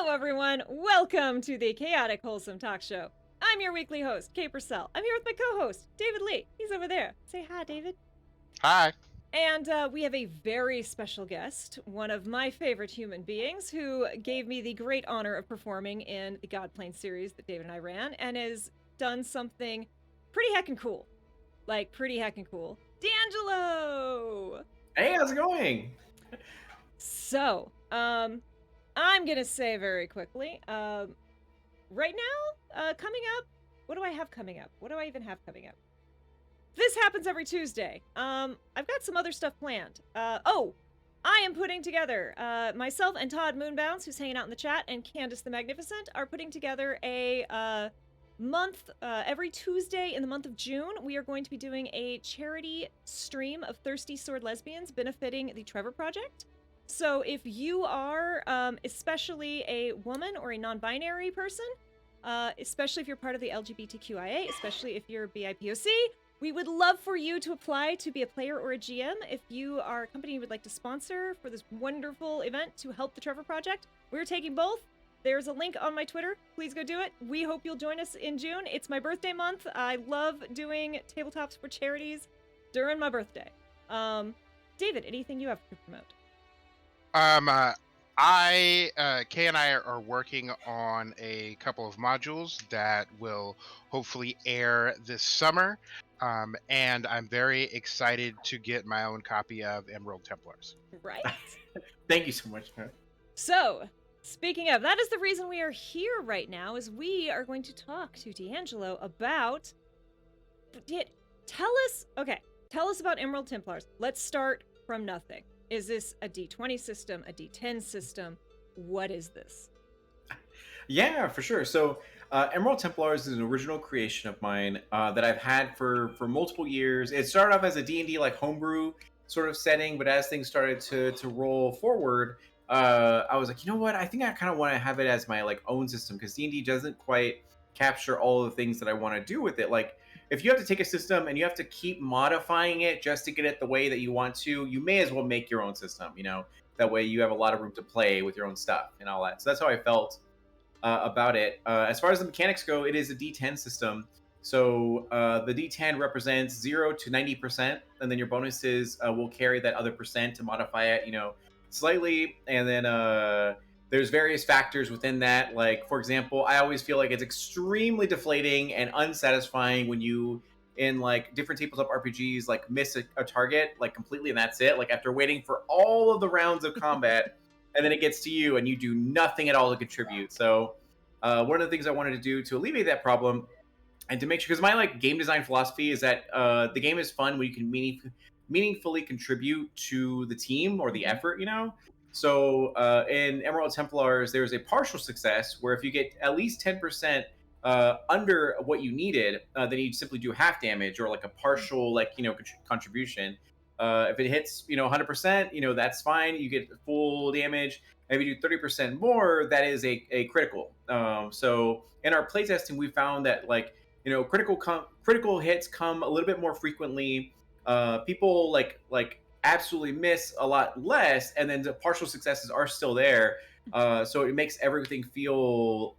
Hello, everyone. Welcome to the Chaotic Wholesome Talk Show. I'm your weekly host, Kay Purcell. I'm here with my co-host, David Lee. He's over there. Say hi, David. Hi. And we have a very special guest, one of my favorite human beings, who gave me the great honor of performing in the Godplane series that David and I ran, and has done something pretty heckin' cool. Like, pretty heckin' cool. DeAngelo! Hey, how's it going? So, I'm gonna say very quickly, right now, coming up, what do I have coming up? What do I even have coming up? This happens every Tuesday. I've got some other stuff planned. I am putting together, myself and Todd Moonbounce, who's hanging out in the chat, and Candace the Magnificent are putting together a month, every Tuesday in the month of June. We are going to be doing a charity stream of Thirsty Sword Lesbians benefiting the Trevor Project. So if you are, especially a woman or a non-binary person, especially if you're part of the LGBTQIA, especially if you're BIPOC, we would love for you to apply to be a player or a GM. If you are a company you would like to sponsor for this wonderful event to help the Trevor Project, we're taking both. There's a link on my Twitter. Please go do it. We hope you'll join us in June. It's my birthday month. I love doing tabletops for charities during my birthday. David, anything you have to promote? Kay and I are working on a couple of modules that will hopefully air this summer. And I'm very excited to get my own copy of Emerald Templars. Right? Thank you so much. So, speaking of, that is the reason we are here right now, is we are going to talk to DeAngelo about... Tell us about Emerald Templars. Let's start from nothing. Is this a D20 system, a D10 system? What is this? Yeah, for sure. So, Emerald Templars is an original creation of mine that I've had for multiple years. It started off as a D&D like homebrew sort of setting, but as things started to roll forward, I was like, you know what? I think I kind of want to have it as my like own system, because D&D doesn't quite capture all of the things that I want to do with it. Like, if you have to take a system and you have to keep modifying it just to get it the way that you want to, you may as well make your own system, you know? That way you have a lot of room to play with your own stuff and all that. So that's how I felt about it. As far as the mechanics go, it is a D10 system. So the D10 represents 0 to 90%, and then your bonuses will carry that other percent to modify it, you know, slightly. And then there's various factors within that. Like, for example, I always feel like it's extremely deflating and unsatisfying when you, in like different tabletop RPGs, like miss a target like completely and that's it. Like after waiting for all of the rounds of combat, and then it gets to you and you do nothing at all to contribute. So one of the things I wanted to do to alleviate that problem, and to make sure, because my like game design philosophy is that the game is fun when you can meaningfully contribute to the team or the effort, you know. So in Emerald Templars, there's a partial success where if you get at least 10% under what you needed, then you simply do half damage or like a partial, like, you know, contribution. If it hits, you know, 100%, you know, that's fine. You get full damage. And if you do 30% more, that is a critical. So in our playtesting, we found that, like, you know, critical hits come a little bit more frequently. People like absolutely miss a lot less, and then the partial successes are still there. So it makes everything feel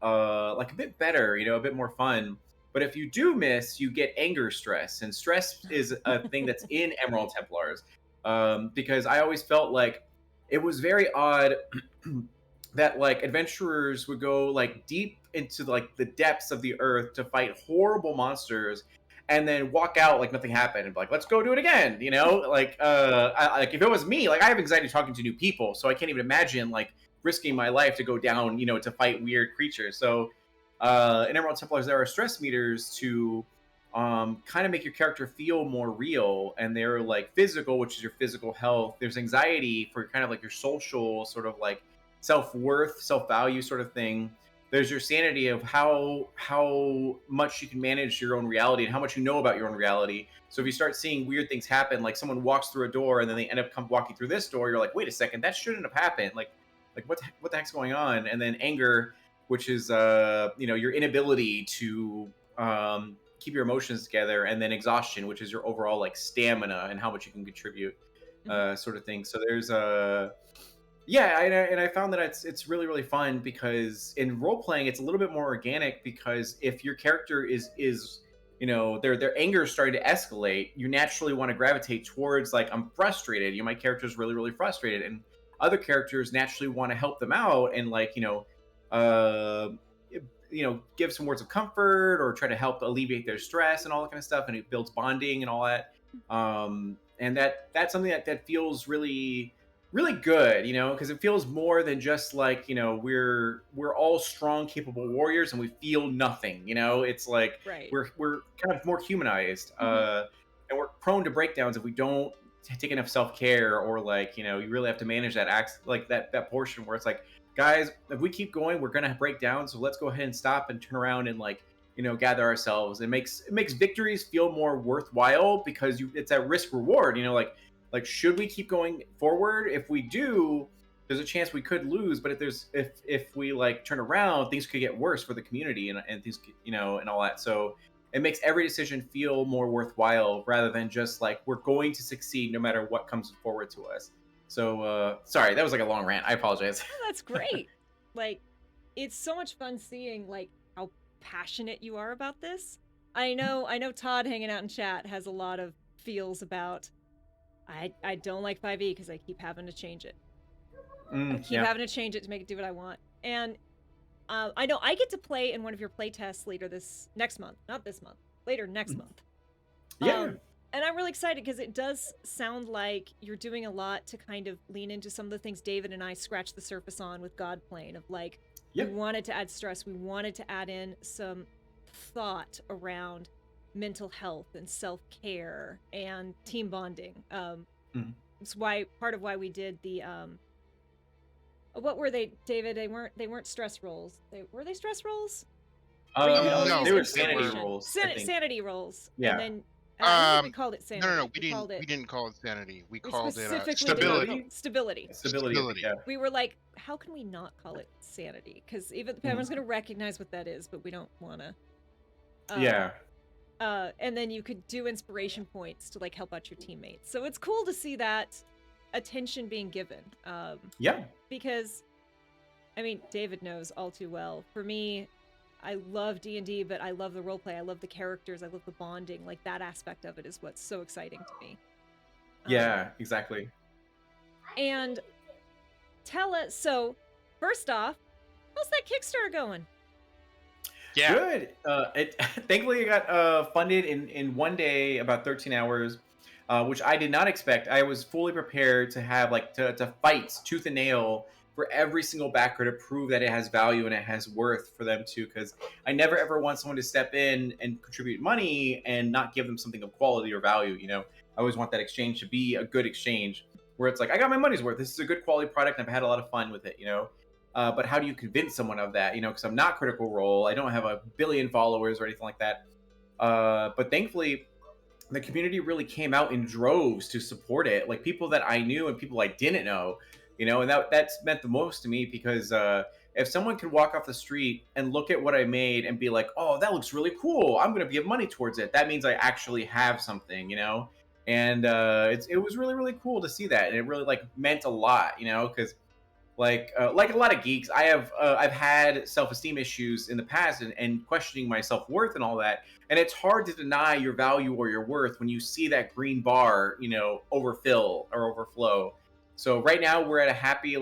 like a bit better, you know, a bit more fun. But if you do miss, you get anger stress, and stress is a thing that's in Emerald Templars. Because I always felt like it was very odd that like adventurers would go like deep into like the depths of the earth to fight horrible monsters, and then walk out like nothing happened and be like, let's go do it again, you know? Like like if it was me, like I have anxiety talking to new people, so I can't even imagine like risking my life to go down, you know, to fight weird creatures. So in Emerald Templars, there are stress meters to kind of make your character feel more real, and they're like physical, which is your physical health. There's anxiety for kind of like your social sort of like self-worth, self-value sort of thing. There's your sanity of how much you can manage your own reality and how much you know about your own reality. So if you start seeing weird things happen, like someone walks through a door and then they end up walking through this door, you're like, wait a second, that shouldn't have happened. Like what the heck's going on? And then anger, which is you know, your inability to keep your emotions together, and then exhaustion, which is your overall like stamina and how much you can contribute, sort of thing. So there's Yeah, and I found that it's really really fun because in role playing it's a little bit more organic because if your character is their anger is starting to escalate, you naturally want to gravitate towards like I'm frustrated. My character's really really frustrated, and other characters naturally want to help them out and like uh, give some words of comfort or try to help alleviate their stress and all that kind of stuff, and it builds bonding and all that. And that's something that feels really really good, because it feels more than just like we're all strong capable warriors and we feel nothing. It's like Right. we're kind of more humanized, and we're prone to breakdowns if we don't take enough self-care, or like you really have to manage that like that portion where it's like, guys, if we keep going we're gonna break down, so let's go ahead and stop and turn around and like gather ourselves. It makes victories feel more worthwhile because it's that risk reward, like should we keep going forward? If we do, there's a chance we could lose, but if we like turn around, things could get worse for the community and things and all that. So it makes every decision feel more worthwhile rather than just like we're going to succeed no matter what comes forward to us. So sorry, that was like a long rant, I apologize. Oh, that's great. Like, it's so much fun seeing like how passionate you are about this. I know Todd hanging out in chat has a lot of feels about I don't like 5e because I keep having to change it. I keep having to change it to make it do what I want. And I know I get to play in one of your play tests later next month. Not this month. Later next month. Yeah. And I'm really excited because it does sound like you're doing a lot to kind of lean into some of the things David and I scratched the surface on with God Plane of like, we wanted to add stress. We wanted to add in some thought around mental health and self-care and team bonding. It's part of why we did the what were they, David? They weren't stress rolls. Were they stress rolls? No, they were sanity rolls. Sanity rolls. Yeah. And then I think we called it sanity. No, we didn't call it sanity. We called it specifically stability. Stability. Yeah. We were like, how can we not call it sanity? Because everyone's going to recognize what that is, but we don't want to. And then you could do inspiration points to like help out your teammates. So it's cool to see that attention being given. Because, I mean, David knows all too well. For me, I love D&D, but I love the roleplay. I love the characters. I love the bonding. Like, that aspect of it is what's so exciting to me. Yeah, exactly. And tell us, so first off, how's that Kickstarter going? Yeah. Good. Thankfully, it got funded in one day, about 13 hours, which I did not expect. I was fully prepared to have to fight tooth and nail for every single backer to prove that it has value and it has worth for them too, because I never ever want someone to step in and contribute money and not give them something of quality or value. I always want that exchange to be a good exchange where it's like, I got my money's worth. This is a good quality product and I've had a lot of fun with it, but how do you convince someone of that? Because I'm not Critical Role. I don't have a billion followers or anything like that. But thankfully, the community really came out in droves to support it. Like people that I knew and people I didn't know, and that's meant the most to me because if someone can walk off the street and look at what I made and be like, oh, that looks really cool, I'm going to give money towards it. That means I actually have something, and it was really, really cool to see that. And it really like meant a lot, because like a lot of geeks, I've had self-esteem issues in the past and questioning my self-worth and all that. And it's hard to deny your value or your worth when you see that green bar, overfill or overflow. So right now we're at a happy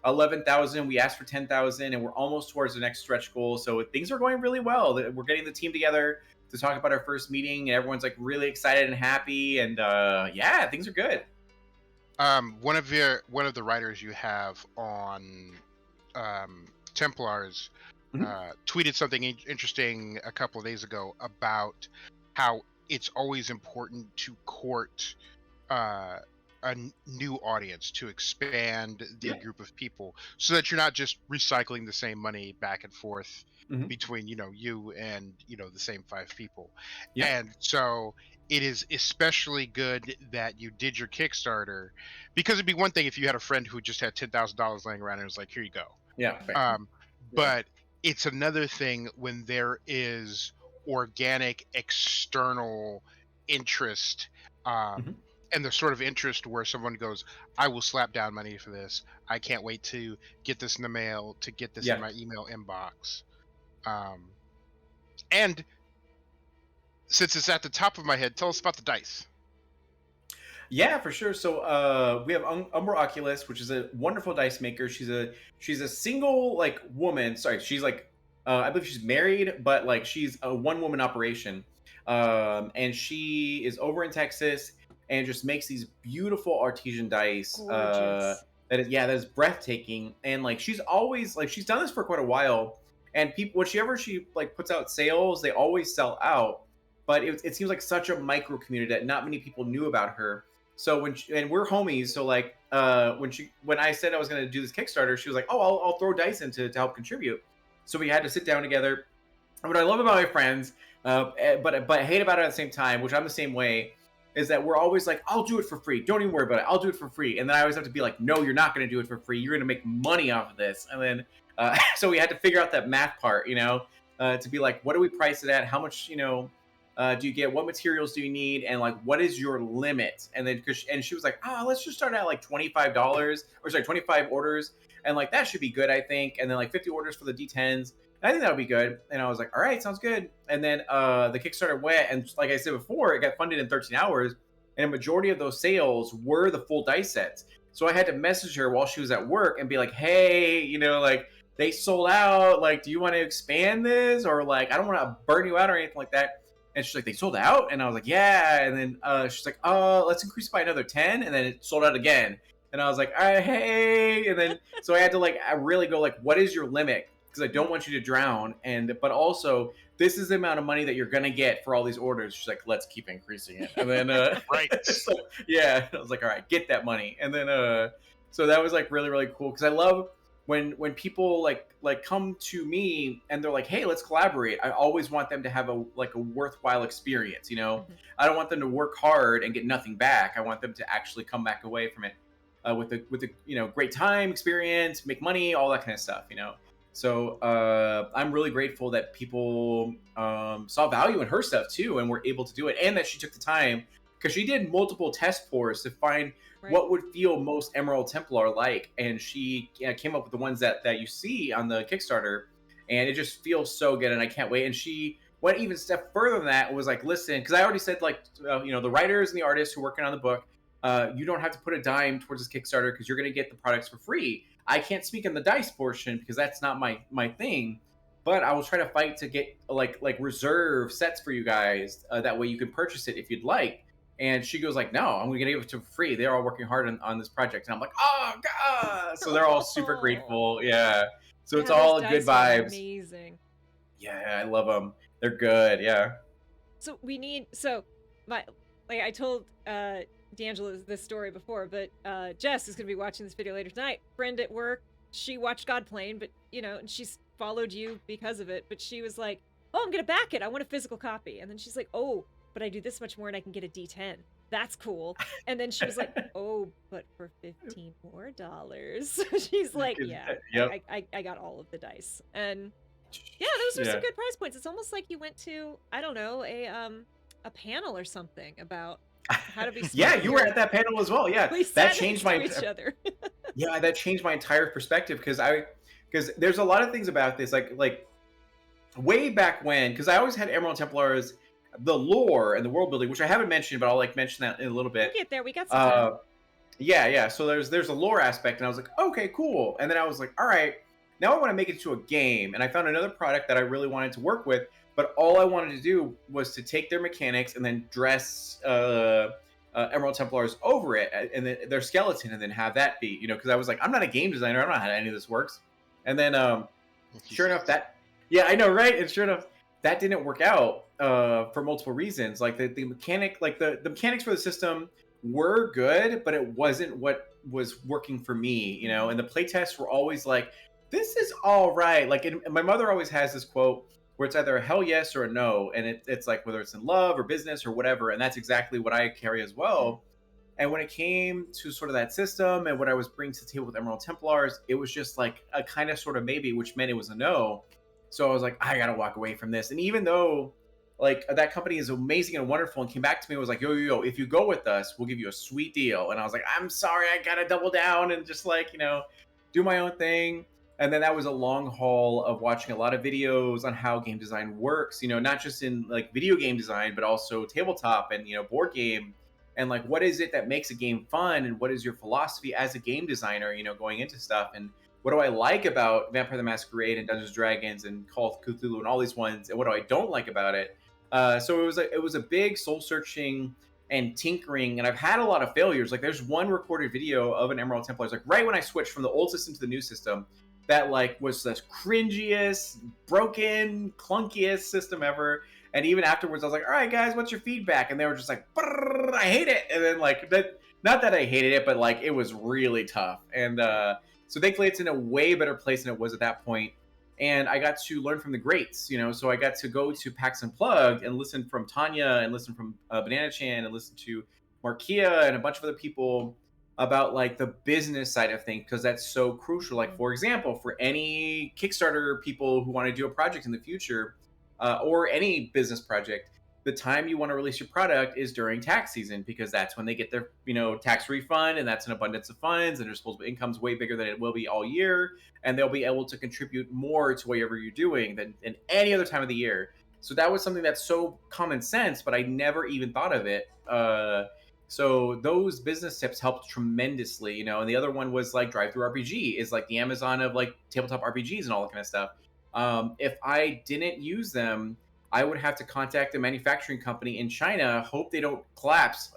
11,000. We asked for 10,000, and we're almost towards the next stretch goal. So things are going really well. We're getting the team together to talk about our first meeting, and everyone's like really excited and happy. And things are good. One of the writers you have on Templars tweeted something interesting a couple of days ago about how it's always important to court a new audience, to expand the group of people, so that you're not just recycling the same money back and forth between you and the same 5 people. And so it is especially good that you did your Kickstarter, because it'd be one thing if you had a friend who just had $10,000 laying around and was like, here you go. But it's another thing when there is organic external interest and the sort of interest where someone goes, I will slap down money for this. I can't wait to get this in the mail, to get this in Yeah. my email inbox. Um, and since it's at the top of my head, tell us about the dice. Yeah, for sure. So we have Umbra Oculus, which is a wonderful dice maker. She's a single like woman. Sorry, she's like I believe she's married, but like she's a one woman operation. And she is over in Texas and just makes these beautiful artesian dice. Gorgeous. That is breathtaking. And like she's always like she's done this for quite a while. And people, whenever she like puts out sales, they always sell out. But it seems like such a micro community that not many people knew about her. So and we're homies, so like when I said I was going to do this Kickstarter, she was like, "Oh, I'll throw dice in to help contribute." So we had to sit down together. And what I love about my friends, but I hate about it at the same time, which I'm the same way, is that we're always like, "I'll do it for free. Don't even worry about it. I'll do it for free." And then I always have to be like, "No, you're not going to do it for free. You're going to make money off of this." And then so we had to figure out that math part, to be like, what do we price it at? How much, do you get? What materials do you need? And like, what is your limit? And then, and she was like, let's just start at like $25 or sorry, 25 orders. And like, that should be good, I think. And then like 50 orders for the D10s. And I think that would be good. And I was like, all right, sounds good. And then the Kickstarter went. And like I said before, it got funded in 13 hours. And a majority of those sales were the full dice sets. So I had to message her while she was at work and be like, hey, like, they sold out. Like, do you want to expand this? Or like, I don't want to burn you out or anything like that. And she's like, they sold out? And I was like, yeah. And then she's like, let's increase by another 10. And then it sold out again. And I was like, all right, hey. And then, so I had to I really go like, what is your limit? Because I don't want you to drown. But also, this is the amount of money that you're going to get for all these orders. She's like, let's keep increasing it. And then, Right. So, yeah, I was like, all right, get that money. And then, so that was like really, really cool. Because I love when people like come to me and they're like, hey, let's collaborate. I always want them to have a worthwhile experience. Mm-hmm. I don't want them to work hard and get nothing back. I want them to actually come back away from it with a great time, experience, make money, all that kind of stuff. So I'm really grateful that people saw value in her stuff too and were able to do it, and that she took the time, because she did multiple test pours to find what would feel most Emerald Templar like, and she came up with the ones that you see on the Kickstarter, and it just feels so good, and I can't wait. And she went even a step further than that and was like, listen, because I already said the writers and the artists who are working on the book, you don't have to put a dime towards this Kickstarter because you're going to get the products for free. I can't speak on the dice portion because that's not my thing, but I will try to fight to get like reserve sets for you guys. That way you can purchase it if you'd like. And she goes like, no, I'm going to give it to free. They're all working hard on this project. And I'm like, oh, God. So they're all super grateful. Yeah. So it's all good vibes. Amazing. Yeah, I love them. They're good. Yeah. So I told DeAngelo this story before, but Jess is going to be watching this video later tonight. Friend at work, she watched Godplane, but and she's followed you because of it. But she was like, oh, I'm going to back it. I want a physical copy. And then she's like, oh, but I do this much more and I can get a D10. That's cool. And then she was like, oh, but for $15 more. She's like, yeah, yep. I got all of the dice. And yeah, those are some good price points. It's almost like you went to, I don't know, a panel or something about how to be smart. Yeah, you were at that panel as well. Yeah, that changed my each other. Yeah, that changed my entire perspective, because there's a lot of things about this, like way back when, because I always had Emerald Templars, the lore and the world building, which I haven't mentioned, but I'll mention that in a little bit. We'll get there. We got some time. Yeah. So there's a lore aspect, and I was like, okay, cool. And then I was like, all right, now I want to make it to a game. And I found another product that I really wanted to work with, but all I wanted to do was to take their mechanics and then dress Emerald Templars over it, and then their skeleton, and then have that be, because I was like, I'm not a game designer. I don't know how any of this works. And then sure enough, yeah, I know, right? And sure enough, that didn't work out for multiple reasons. Like the mechanic, like the mechanics for the system were good, but it wasn't what was working for me, and the playtests were always like, this is all right. Like my mother always has this quote where it's either a hell yes or a no. And it's like, whether it's in love or business or whatever. And that's exactly what I carry as well. And when it came to sort of that system and what I was bringing to the table with Emerald Templars, it was just like a kind of sort of maybe, which meant it was a no. So I was like, I got to walk away from this. And even though like that company is amazing and wonderful, and came back to me and was like, yo, if you go with us, we'll give you a sweet deal. And I was like, I'm sorry, I gotta double down and just like, do my own thing. And then that was a long haul of watching a lot of videos on how game design works, not just in like video game design, but also tabletop and, board game. And like, what is it that makes a game fun? And what is your philosophy as a game designer, going into stuff? And what do I like about Vampire the Masquerade and Dungeons and Dragons and Call of Cthulhu and all these ones? And what do I don't like about it? So it was a big soul searching and tinkering, and I've had a lot of failures. Like there's one recorded video of an Emerald Templars, like right when I switched from the old system to the new system, that like was the cringiest, broken, clunkiest system ever. And even afterwards, I was like, all right, guys, what's your feedback? And they were just like, I hate it. And then like that, not that I hated it, but like it was really tough. And so thankfully it's in a way better place than it was at that point. And I got to learn from the greats, so I got to go to PAX Unplugged and listen from Tanya and listen from Banana Chan and listen to Markia and a bunch of other people about like the business side of things, because that's so crucial. Like, for example, for any Kickstarter people who want to do a project in the future, or any business project, the time you want to release your product is during tax season, because that's when they get their tax refund, and that's an abundance of funds, and their disposable income's way bigger than it will be all year, and they'll be able to contribute more to whatever you're doing than any other time of the year. So that was something that's so common sense, but I never even thought of it. So those business tips helped tremendously, and the other one was like Drive Through RPG is like the Amazon of like tabletop RPGs and all that kind of stuff. If I didn't use them, I would have to contact a manufacturing company in China, hope they don't collapse,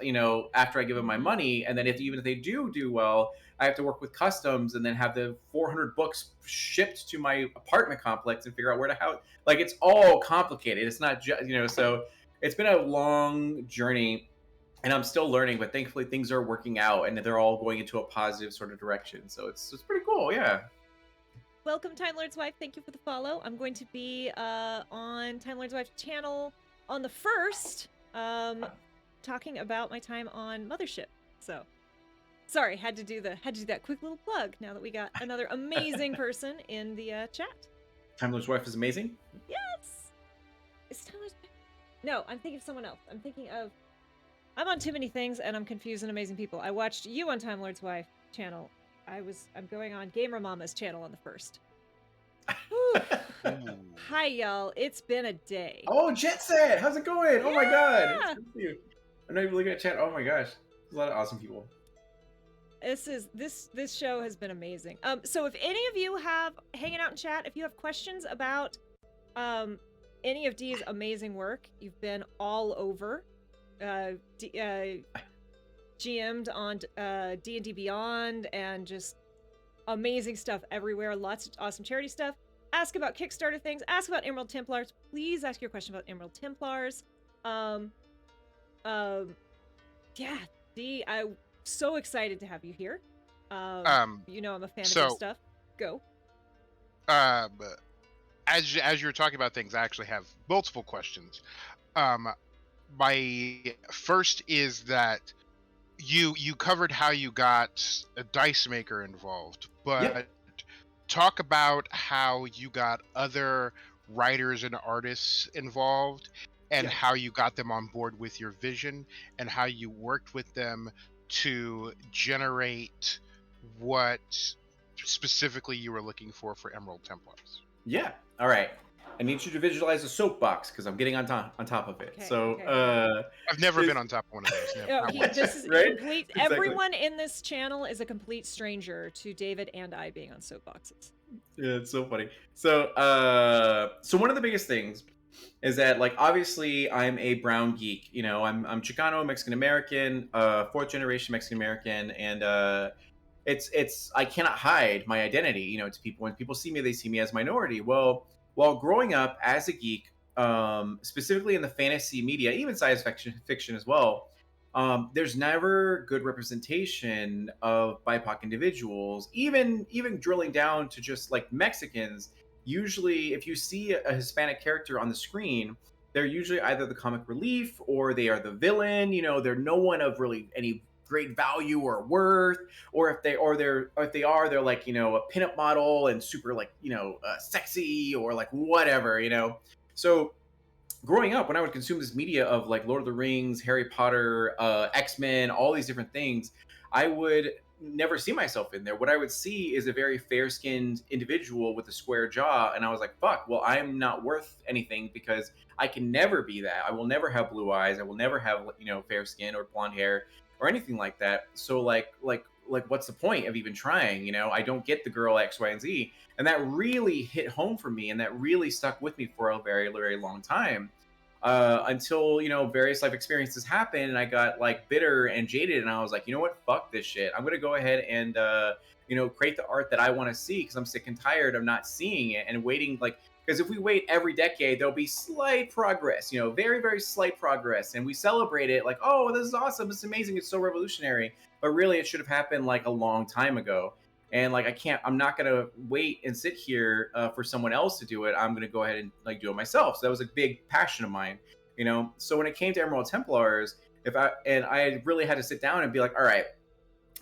after I give them my money. And then even if they do well, I have to work with customs and then have the 400 books shipped to my apartment complex and figure out where to house. Like, it's all complicated. It's not just, so it's been a long journey, and I'm still learning, but thankfully things are working out and they're all going into a positive sort of direction. So it's pretty cool. Yeah. Welcome, Time Lord's Wife. Thank you for the follow. I'm going to be on Time Lord's Wife's channel on the 1st, talking about my time on Mothership. So, sorry, had to do that quick little plug now that we got another amazing person in the chat. Time Lord's Wife is amazing. Yes. Is Time Lord's Wife? No, I'm thinking of someone else. I'm on too many things, and I'm confusing amazing people. I watched you on Time Lord's Wife channel. I'm going on Gamer Mama's channel on the 1st. Hi, y'all. It's been a day. Oh, Jet Set! How's it going? Oh my god! Yeah! I'm not even looking at chat. Oh my gosh. There's a lot of awesome people. This show has been amazing. So if any of you have hanging out in chat, if you have questions about any of Dee's amazing work, you've been all over. GM'd on D&D Beyond, and just amazing stuff everywhere. Lots of awesome charity stuff. Ask about Kickstarter things. Ask about Emerald Templars. Please ask your question about Emerald Templars. Yeah, Dee, I'm so excited to have you here. I'm a fan of your stuff. Go. As you're talking about things, I actually have multiple questions. My first is that you covered how you got a dice maker involved, but talk about how you got other writers and artists involved, and how you got them on board with your vision, and how you worked with them to generate what specifically you were looking for Emerald Templars. Yeah. All right. I need you to visualize a soapbox, because I'm getting on top of it. Okay, so okay. I've never been on top of one of those. This is right? complete. Exactly. Everyone in this channel is a complete stranger to David and I being on soapboxes. Yeah, it's so funny. So one of the biggest things is that, like, obviously I'm a brown geek. I'm Chicano, Mexican American, 4th generation Mexican American, and it's I cannot hide my identity. To people, when people see me, they see me as minority. Well, while growing up as a geek, specifically in the fantasy media, even science fiction as well, there's never good representation of BIPOC individuals. Even drilling down to just like Mexicans, usually if you see a Hispanic character on the screen, they're usually either the comic relief or they are the villain. They're no one of really any great value or worth, or if they are, they're like, a pinup model and super like, sexy or like whatever, So growing up, when I would consume this media of like Lord of the Rings, Harry Potter, X-Men, all these different things, I would never see myself in there. What I would see is a very fair-skinned individual with a square jaw, and I was like, fuck, well, I'm not worth anything because I can never be that. I will never have blue eyes. I will never have, fair skin or blonde hair or anything like that. So like what's the point of even trying? I don't get the girl X, Y, and Z. And that really hit home for me, and that really stuck with me for a very, very long time. Until various life experiences happened, and I got like bitter and jaded, and I was like, you know what, fuck this shit. I'm gonna go ahead and create the art that I want to see, because I'm sick and tired of not seeing it and waiting. Like, because if we wait every decade, there'll be slight progress, very, very slight progress, and we celebrate it like, oh, this is awesome, this is amazing, it's so revolutionary. But really, it should have happened like a long time ago. And like, I'm not gonna wait and sit here for someone else to do it. I'm gonna go ahead and like do it myself. So that was a big passion of mine. So when it came to Emerald Templars, I really had to sit down and be like, all right,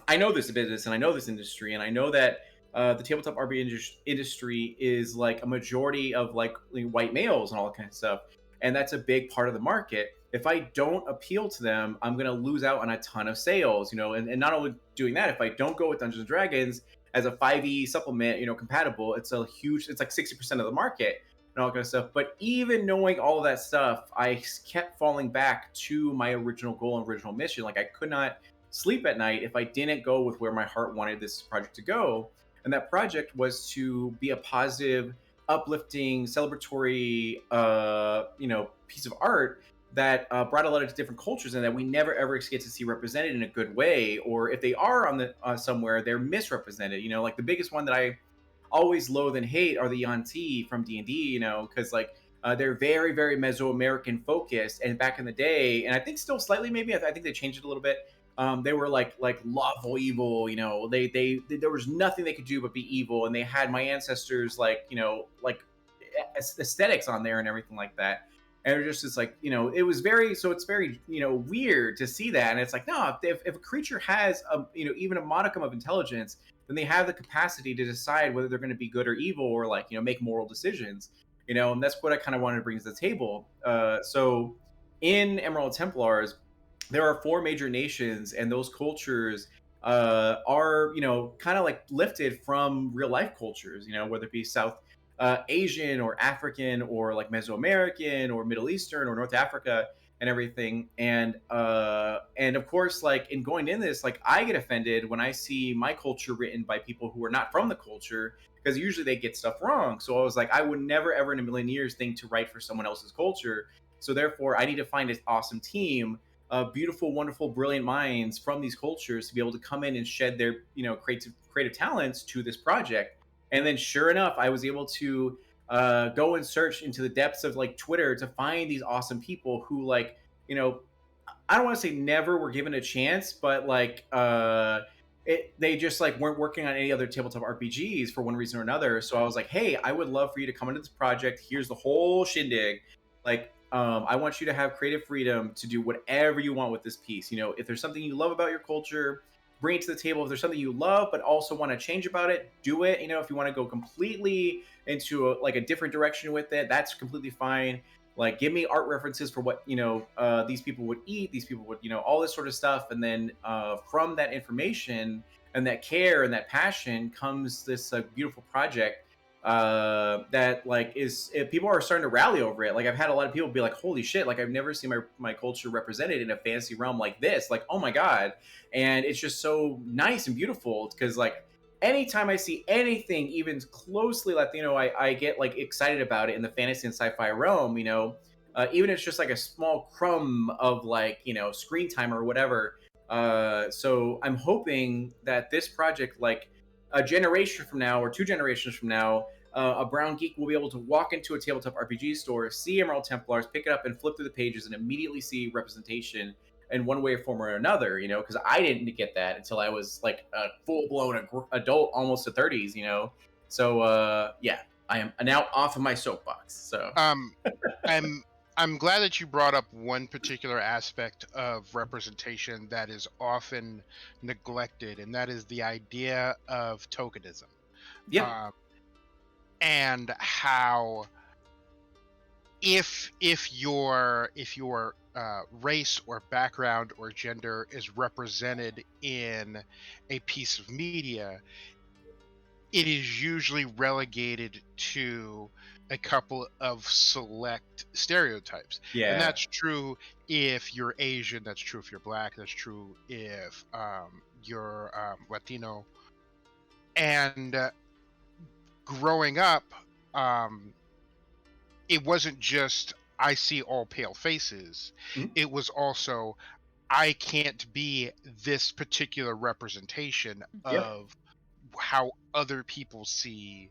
I know this business and I know this industry, and I know that the tabletop RPG industry is like a majority of like white males and all that kind of stuff, and that's a big part of the market. If I don't appeal to them, I'm gonna lose out on a ton of sales, and not only doing that, if I don't go with Dungeons and Dragons as a 5e supplement, compatible, it's like 60% of the market and all that kind of stuff. But even knowing all of that stuff, I kept falling back to my original goal and original mission. Like, I could not sleep at night if I didn't go with where my heart wanted this project to go. And that project was to be a positive, uplifting, celebratory, piece of art that brought a lot of different cultures, and that we never ever get to see represented in a good way. Or if they are on the somewhere, they're misrepresented. Like the biggest one that I always loathe and hate are the Yanti from D&D. Because like they're very, very Mesoamerican focused, and back in the day, and I think still slightly, maybe I think they changed it a little bit. They were like lawful evil. They there was nothing they could do but be evil, and they had my ancestors like aesthetics on there and everything like that. And it just is like, it was very, so it's very, weird to see that. And it's like, no, if a creature has even a modicum of intelligence, then they have the capacity to decide whether they're going to be good or evil, or like make moral decisions. And that's what I kind of wanted to bring to the table. So in Emerald Templars, there are 4 major nations, and those cultures are kind of like lifted from real life cultures, whether it be South Asian or African or like Mesoamerican or Middle Eastern or North Africa and everything. And of course, like in going in this, like I get offended when I see my culture written by people who are not from the culture, because usually they get stuff wrong. So I was like, I would never ever in a million years think to write for someone else's culture. So therefore, I need to find an awesome team of beautiful, wonderful, brilliant minds from these cultures to be able to come in and shed their creative talents to this project. And then sure enough, I was able to go and search into the depths of like Twitter to find these awesome people who like, I don't want to say never were given a chance, but like they just like weren't working on any other tabletop RPGs for one reason or another. So I was like, hey, I would love for you to come into this project. Here's the whole shindig. Like, I want you to have creative freedom to do whatever you want with this piece. If there's something you love about your culture, bring it to the table. If there's something you love but also want to change about it, do it. If you want to go completely into a different direction with it, that's completely fine. Like, give me art references for what these people would eat, these people would all this sort of stuff. And then from that information and that care and that passion comes this beautiful project that like people are starting to rally over it. Like, I've had a lot of people be like, holy shit, like I've never seen my culture represented in a fantasy realm like this, like, oh my god. And it's just so nice and beautiful, because like anytime I see anything even closely Latino, I get like excited about it in the fantasy and sci-fi realm. Even if it's just like a small crumb of like screen time or whatever. So I'm hoping that this project, like a generation from now or 2 generations from now, a brown geek will be able to walk into a tabletop RPG store, see Emerald Templars, pick it up and flip through the pages and immediately see representation in one way, form, or another, because I didn't get that until I was like a full-blown adult, almost to 30s, So yeah, I am now off of my soapbox. So I'm glad that you brought up one particular aspect of representation that is often neglected, and that is the idea of tokenism. yeah, And how if your race or background or gender is represented in a piece of media, it is usually relegated to a couple of select stereotypes. And Yeah. that's true if you're Asian, that's true if you're Black, that's true if you're Latino. And growing up, um, it wasn't just I see all pale faces. Mhm. It was also I can't be this particular representation Yep. of how other people see,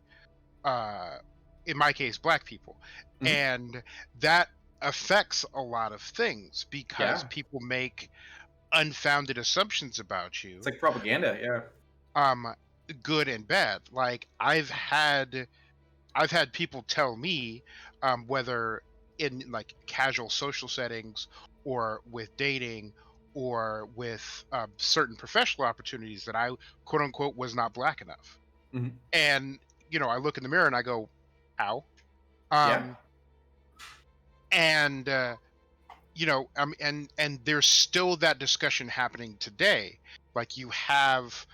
uh, in my case, Black people. Mhm. And that affects a lot of things because Yeah. people make unfounded assumptions about It's you, like propaganda. Yeah. um, good and bad. Like I've had people tell me, whether in like casual social settings or with dating or with certain professional opportunities, that I quote unquote was not Black enough. Mhm. And I look in the mirror and I go, how? Yeah. Um, and and there's still that discussion happening today. Like you have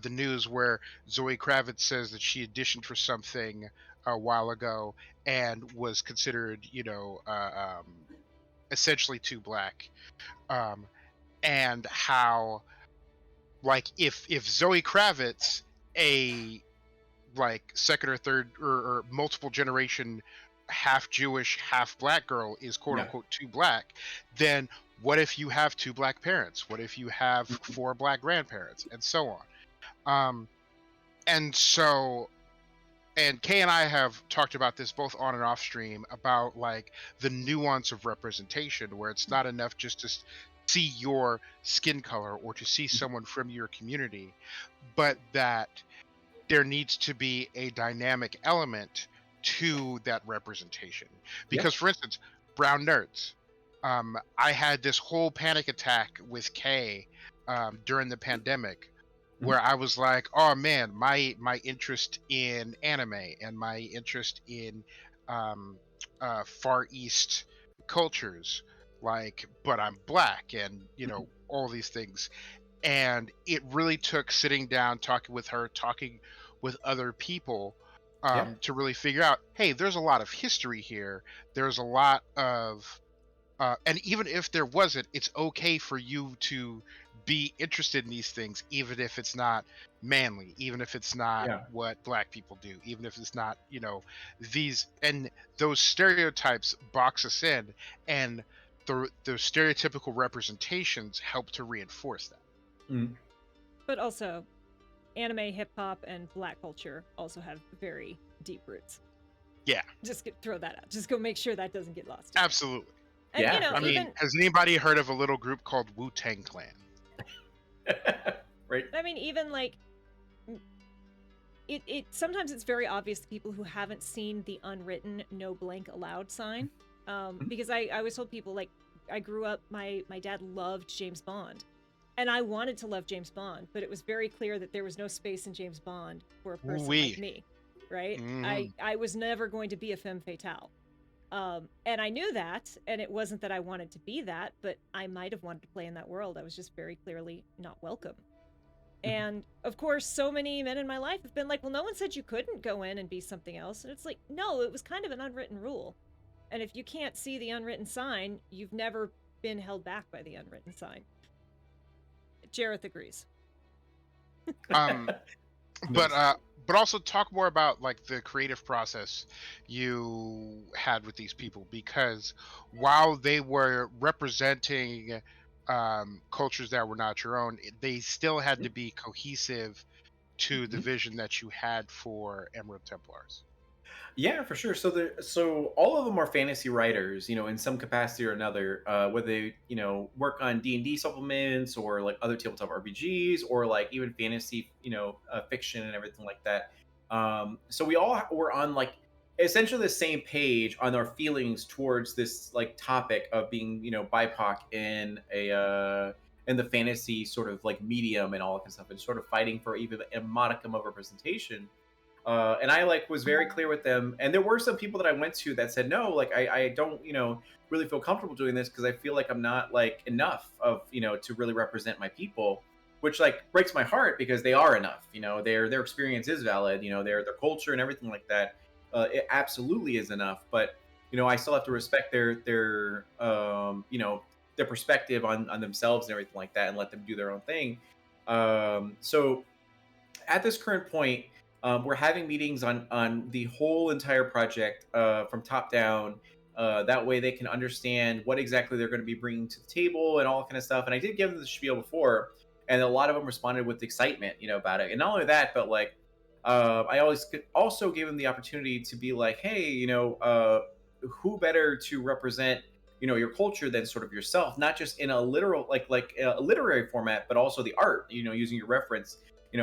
the news where Zoe Kravitz says that she auditioned for something a while ago and was considered, essentially too Black. Um, and how, like, if Zoe Kravitz, a like second or third or multiple generation half Jewish, half Black girl is quote Yeah. unquote too Black, then what if you have two Black parents? What if you have Mhm. four Black grandparents, and so on? Um, and so, and Kay and I have talked about this both on and off stream about like the nuance of representation, where it's not enough just to see your skin color or to see Mhm. someone from your community, but that there needs to be a dynamic element to that representation. Yeah. Because, for instance, brown nerds. I had this whole panic attack with Kay during the pandemic, Mhm. where I was like, "Oh man, my interest in anime and my interest in um, Far East cultures, like, but I'm Black, and Mhm. all these things." And it really took sitting down, talking with her, talking with other people, Yeah. to really figure out, hey, there's a lot of history here. There's a lot of and even if there wasn't, it's okay for you to be interested in these things, even if it's not manly, even if it's not Yeah. what Black people do, even if it's not, these, and those stereotypes box us in, and those stereotypical representations help to reinforce that. Mhm. But also, anime, hip hop, and Black culture also have very deep roots. Yeah. Throw that out. Just go make sure that doesn't get lost in there. Absolutely. And Yeah. For I sure. mean, has anybody heard of a little group called Wu-Tang Clan? Right. even like it sometimes it's very obvious to people who haven't seen the unwritten no blank allowed sign. Mhm. Because I always told people, like, I grew up, my dad loved James Bond. And I wanted to love James Bond, but it was very clear that there was no space in James Bond for a person like Ooh-wee. me, right? Mhm. I was never going to be a femme fatale. And I knew that, and it wasn't that I wanted to be that, but I might have wanted to play in that world. I was just very clearly not welcome. Mhm. And of course, so many men in my life have been like, well, no one said you couldn't go in and be something else. And it's like, no, it was kind of an unwritten rule. And if you can't see the unwritten sign, you've never been held back by the unwritten sign. Jareth agrees. Um, but Nice. but also talk more about like the creative process you had with these people, because while they were representing cultures that were not your own, they still had to be cohesive to the Mhm. vision that you had for Emerald Templars. Yeah, for sure. So all of them are fantasy writers, in some capacity or another. Whether they, work on D&D supplements or like other tabletop RPGs or like even fantasy, fiction and everything like that. So we all were on like essentially the same page on our feelings towards this like topic of being, BIPOC in the fantasy sort of like medium and all that kind of stuff, and sort of fighting for even a modicum of representation. And I like was very clear with them. And there were some people that I went to that said, no, like I don't, really feel comfortable doing this because I feel like I'm not like enough of, to really represent my people, which like breaks my heart because they are enough. Their experience is valid. Their culture and everything like that. It absolutely is enough. But I still have to respect their perspective on themselves and everything like that, and let them do their own thing. So at this current point, we're having meetings on the whole entire project from top down. That way they can understand what exactly they're going to be bringing to the table and all kind of stuff. And I did give them the spiel before, and a lot of them responded with excitement, about it. And not only that, but like I always also gave them the opportunity to be like, hey, who better to represent your culture than sort of yourself, not just in a literal like a literary format, but also the art, using your reference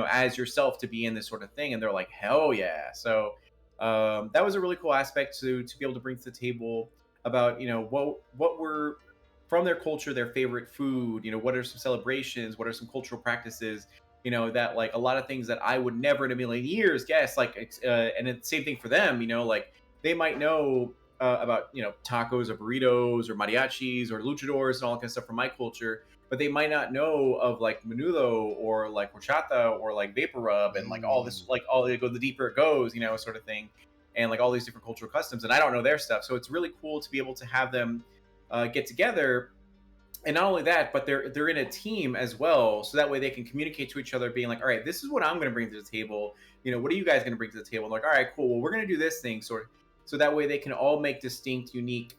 as yourself to be in this sort of thing. And they're like, hell yeah. So that was a really cool aspect to be able to bring to the table about what were from their culture, their favorite food, what are some celebrations, what are some cultural practices, that like a lot of things that I would never in a million years guess, like and it's the same thing for them, like they might know about tacos or burritos or mariachis or luchadors and all that kind of stuff from my culture, but they might not know of like menudo or like horchata or like vapor rub and like all this, like all they go, the deeper it goes, sort of thing, and like all these different cultural customs, and I don't know their stuff. So it's really cool to be able to have them get together. And not only that, but they're in a team as well, so that way they can communicate to each other, being like, all right, this is what I'm going to bring to the table. What are you guys going to bring to the table? And like, all right, cool. Well, we're going to do this thing, sort of. So that way they can all make distinct, unique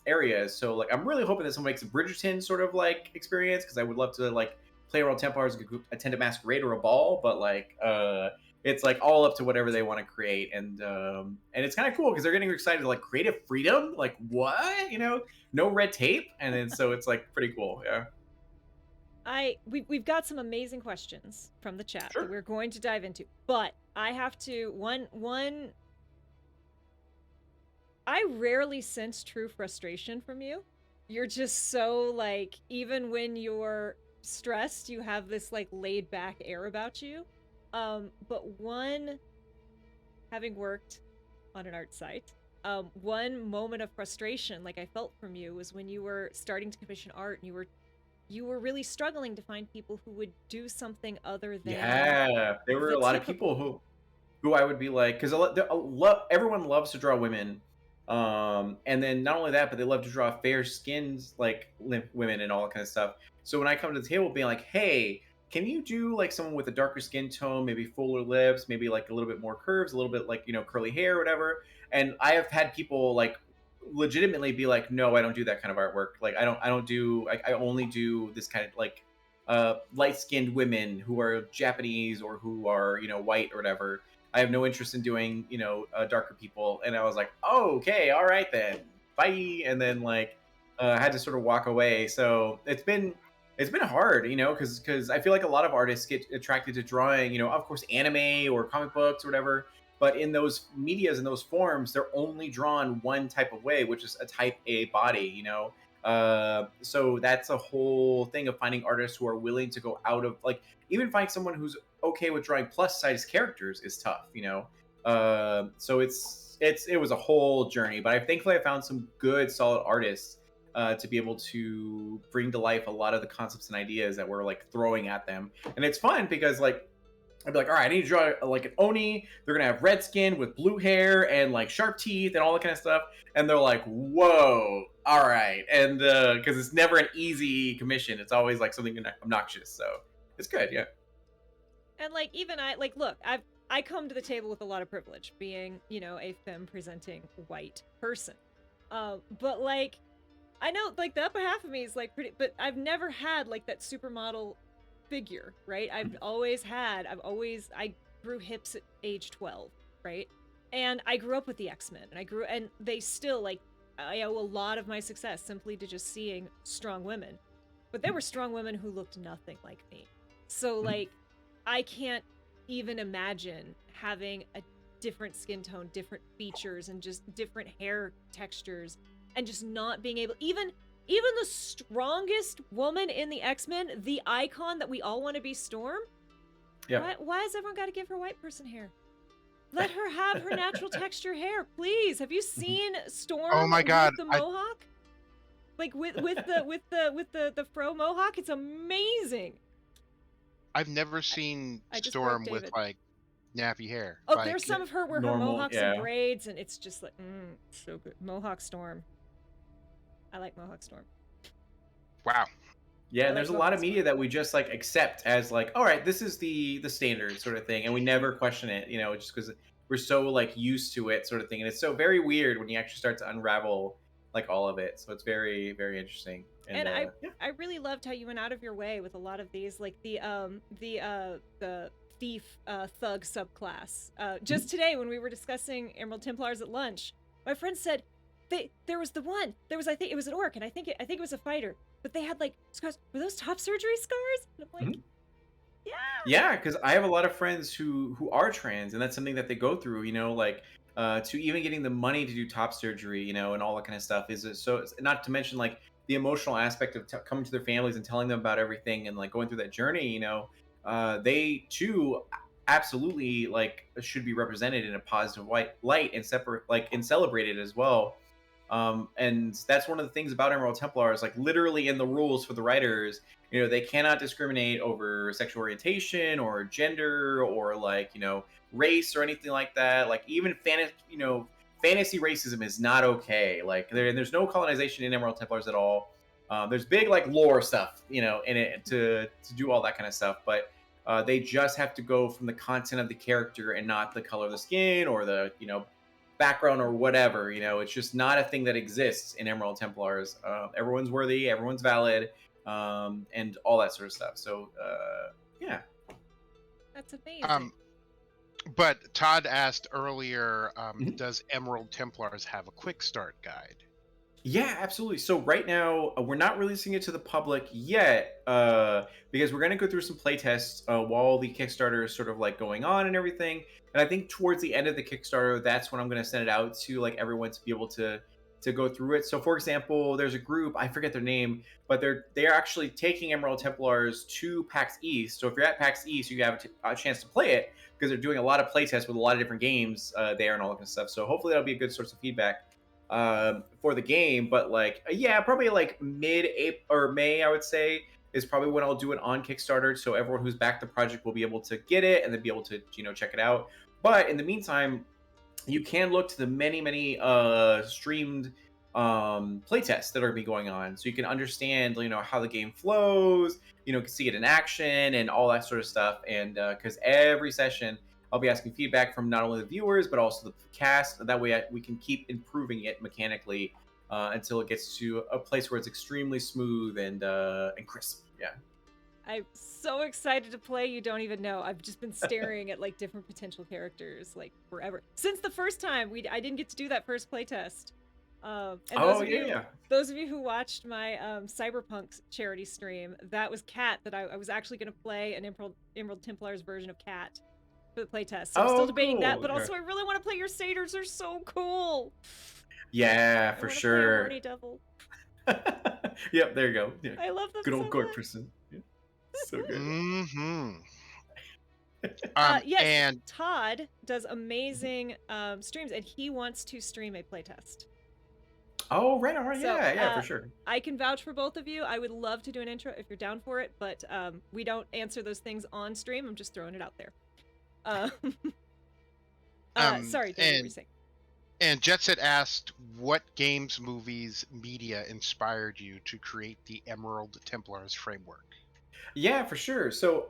areas. So like, I'm really hoping that someone makes a Bridgerton sort of like experience, because I would love to like play around Templars, attend a masquerade or a ball, but like it's like all up to whatever they want to create. And it's kind of cool because they're getting excited to like creative freedom. Like what? No red tape. And then so it's like pretty cool. Yeah. We've got some amazing questions from the chat Sure. that we're going to dive into, but I have to one. I rarely sense true frustration from you. You're just so like, even when you're stressed, you have this like laid back air about you. But one, having worked on an art site, one moment of frustration like I felt from you was when you were starting to commission art and you were really struggling to find people who would do something other than There were a lot of people who I would be like, because everyone loves to draw women, and then not only that, but they love to draw fair skinned like women and all that kind of stuff. So when I come to the table being like, hey, can you do like someone with a darker skin tone, maybe fuller lips, maybe like a little bit more curves, a little bit like curly hair or whatever? And I have had people like legitimately be like, no, I don't do that kind of artwork. Like I only do this kind of like light-skinned women who are Japanese or who are white or whatever. I have no interest in doing darker people. And I was like, oh, okay, all right then, bye. And then like I had to sort of walk away. So it's been hard, because I feel like a lot of artists get attracted to drawing, of course, anime or comic books or whatever. But in those medias and those forms, they're only drawn one type of way, which is a type A body, so that's a whole thing of finding artists who are willing to go out of like, even find someone who's okay with drawing plus size characters is tough, so it was a whole journey, but thankfully I found some good solid artists to be able to bring to life a lot of the concepts and ideas that we're like throwing at them. And it's fun because like I'd be like, all right, I need to draw like an Oni. They're going to have red skin with blue hair and like sharp teeth and all that kind of stuff. And they're like, whoa, all right. And because it's never an easy commission. It's always like something obnoxious. So it's good. Yeah. And like, even look, I come to the table with a lot of privilege being, a femme presenting white person. But like, I know like the upper half of me is like pretty, but I've never had like that supermodel figure, right? I grew hips at age 12, right? And I grew up with the X-Men, and they still like, I owe a lot of my success simply to just seeing strong women. But there were strong women who looked nothing like me. So like, I can't even imagine having a different skin tone, different features, and just different hair textures, and just not being able, even the strongest woman in the X-Men, the icon that we all want to be, Storm. Yeah. Why has everyone got to give her white person hair? Let her have her natural texture hair, please. Have you seen Oh Storm my God, with the mohawk? Like with the fro mohawk? It's amazing. I've never seen I just broke Storm with David. like nappy hair. Oh, Like, there's some of her where her Normal, mohawks yeah. and braids, and it's just like, so good. Mohawk Storm. I like Mohawk Storm. wow. Yeah, I and like there's a lot of Mohawk media that we just like accept as like, all right, this is the standard sort of thing, and we never question it, you know, just because we're so like used to it, sort of thing. And it's so very weird when you actually start to unravel like all of it. So it's very, very interesting. And Yeah. I really loved how you went out of your way with a lot of these, like the thief thug subclass. Just today when we were discussing Emerald Templars at lunch, my friend said there was I think it was an orc, and I think it was a fighter, but they had like scars. Were those top surgery scars? And I'm like, yeah. Yeah, because I have a lot of friends who are trans, and that's something that they go through. You know, like to even getting the money to do top surgery, you know, and all that kind of stuff is so. Not to mention like the emotional aspect of coming to their families and telling them about everything and like going through that journey. You know, they too absolutely like should be represented in a positive light and separate like and celebrated as well. And that's one of the things about Emerald Templars, like literally in the rules for the writers, you know, they cannot discriminate over sexual orientation or gender or like, you know, race or anything like that. Like even fantasy racism is not okay. Like there's no colonization in Emerald Templars at all. There's big like lore stuff, you know, in it to do all that kind of stuff, but they just have to go from the content of the character and not the color of the skin or the, you know, background or whatever. You know, it's just not a thing that exists in Emerald Templars. Everyone's worthy, everyone's valid, and all that sort of stuff. So yeah. That's amazing. But Todd asked earlier, Mhm. does Emerald Templars have a quick start guide? Yeah, absolutely. So right now we're not releasing it to the public yet because we're going to go through some playtests while the Kickstarter is sort of like going on and everything. And I think towards the end of the Kickstarter, that's when I'm going to send it out to like everyone to be able to go through it. So for example, there's a group, I forget their name, but they're actually taking Emerald Templars to PAX East. So if you're at PAX East, you have a chance to play it because they're doing a lot of playtests with a lot of different games there and all that kind of stuff. So hopefully that'll be a good source of feedback for the game. But like yeah, probably like mid-April or May, I would say, is probably when I'll do it on Kickstarter, so everyone who's backed the project will be able to get it and then be able to, you know, check it out. But in the meantime, you can look to the many streamed playtests that are going to be going on, so you can understand, you know, how the game flows, you know, see it in action and all that sort of stuff. And because every session I'll be asking feedback from not only the viewers but also the cast. That way we can keep improving it mechanically until it gets to a place where it's extremely smooth and crisp. Yeah. I'm so excited to play. You don't even know. I've just been staring at like different potential characters like forever since the first time I didn't get to do that first playtest. And those of you who watched my Cyberpunk charity stream, that was Cat. That I was actually going to play an Emerald Templars version of Cat for the playtest. So I'm still debating that, but also I really want to play your satyrs. They're so cool. Yeah, for sure. Horny devil. Yep, there you go. Yeah. I love them. Good old so Gourd much. person. Yeah. So good. Mm-hmm. Yes, and Todd does amazing streams, and he wants to stream a playtest. Oh, right, all right, So, yeah, for sure. I can vouch for both of you. I would love to do an intro if you're down for it, but we don't answer those things on stream. I'm just throwing it out there. Sorry, Dave, what were you saying? And Jetset asked, what games, movies, media inspired you to create the Emerald Templars framework? Yeah, for sure. So,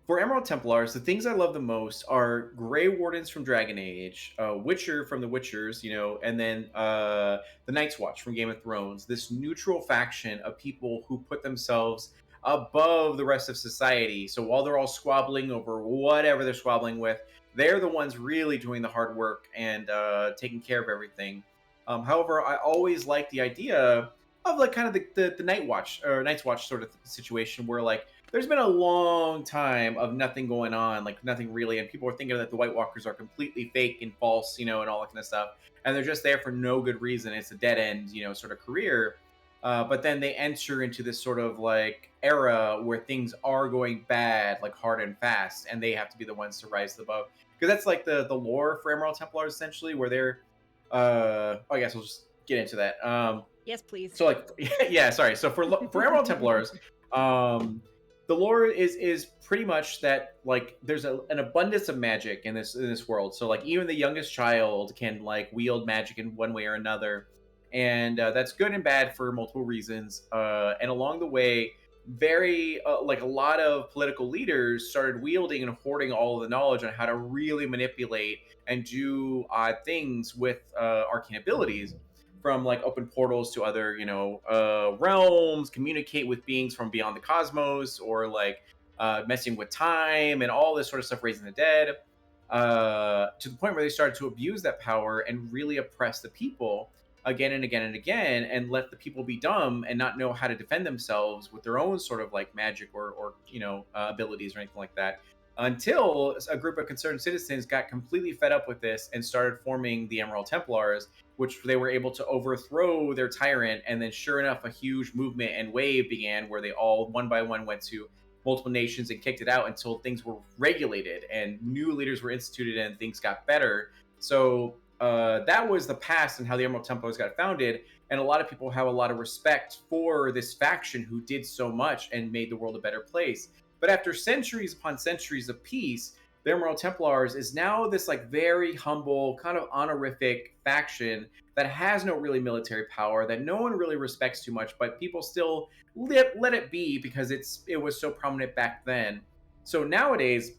for Emerald Templars, the things I love the most are Grey Wardens from Dragon Age, Witcher from The Witchers, you know, and then the Night's Watch from Game of Thrones. This neutral faction of people who put themselves above the rest of society. So while they're all squabbling over whatever they're squabbling with, they're the ones really doing the hard work and taking care of everything. However, I always like the idea of like kind of the Night Watch or Night's Watch sort of situation where like there's been a long time of nothing going on, like nothing really, and people are thinking that the White Walkers are completely fake and false, you know, and all that kind of stuff, and they're just there for no good reason. It's a dead end, you know, sort of career. but then they enter into this sort of like era where things are going bad, like hard and fast, and they have to be the ones to rise above. Because that's like the lore for Emerald Templars, essentially, where they're. I guess we'll just get into that. Yes, please. So like, yeah, sorry. So for Emerald Templars, the lore is pretty much that like there's an abundance of magic in this world. So like even the youngest child can like wield magic in one way or another, and that's good and bad for multiple reasons. And along the way, very like a lot of political leaders started wielding and hoarding all of the knowledge on how to really manipulate and do odd things with arcane abilities, from like open portals to other realms, communicate with beings from beyond the cosmos, or like messing with time and all this sort of stuff, raising the dead, to the point where they started to abuse that power and really oppress the people again and again and again, and let the people be dumb and not know how to defend themselves with their own sort of like magic or abilities or anything like that, until a group of concerned citizens got completely fed up with this and started forming the Emerald Templars, which they were able to overthrow their tyrant. And then sure enough, a huge movement and wave began where they all one by one went to multiple nations and kicked it out until things were regulated and new leaders were instituted and things got better. So that was the past and how the Emerald Templars got founded. And a lot of people have a lot of respect for this faction who did so much and made the world a better place. But after centuries upon centuries of peace, the Emerald Templars is now this like very humble, kind of honorific faction that has no really military power, that no one really respects too much, but people still let it be because it was so prominent back then. So nowadays,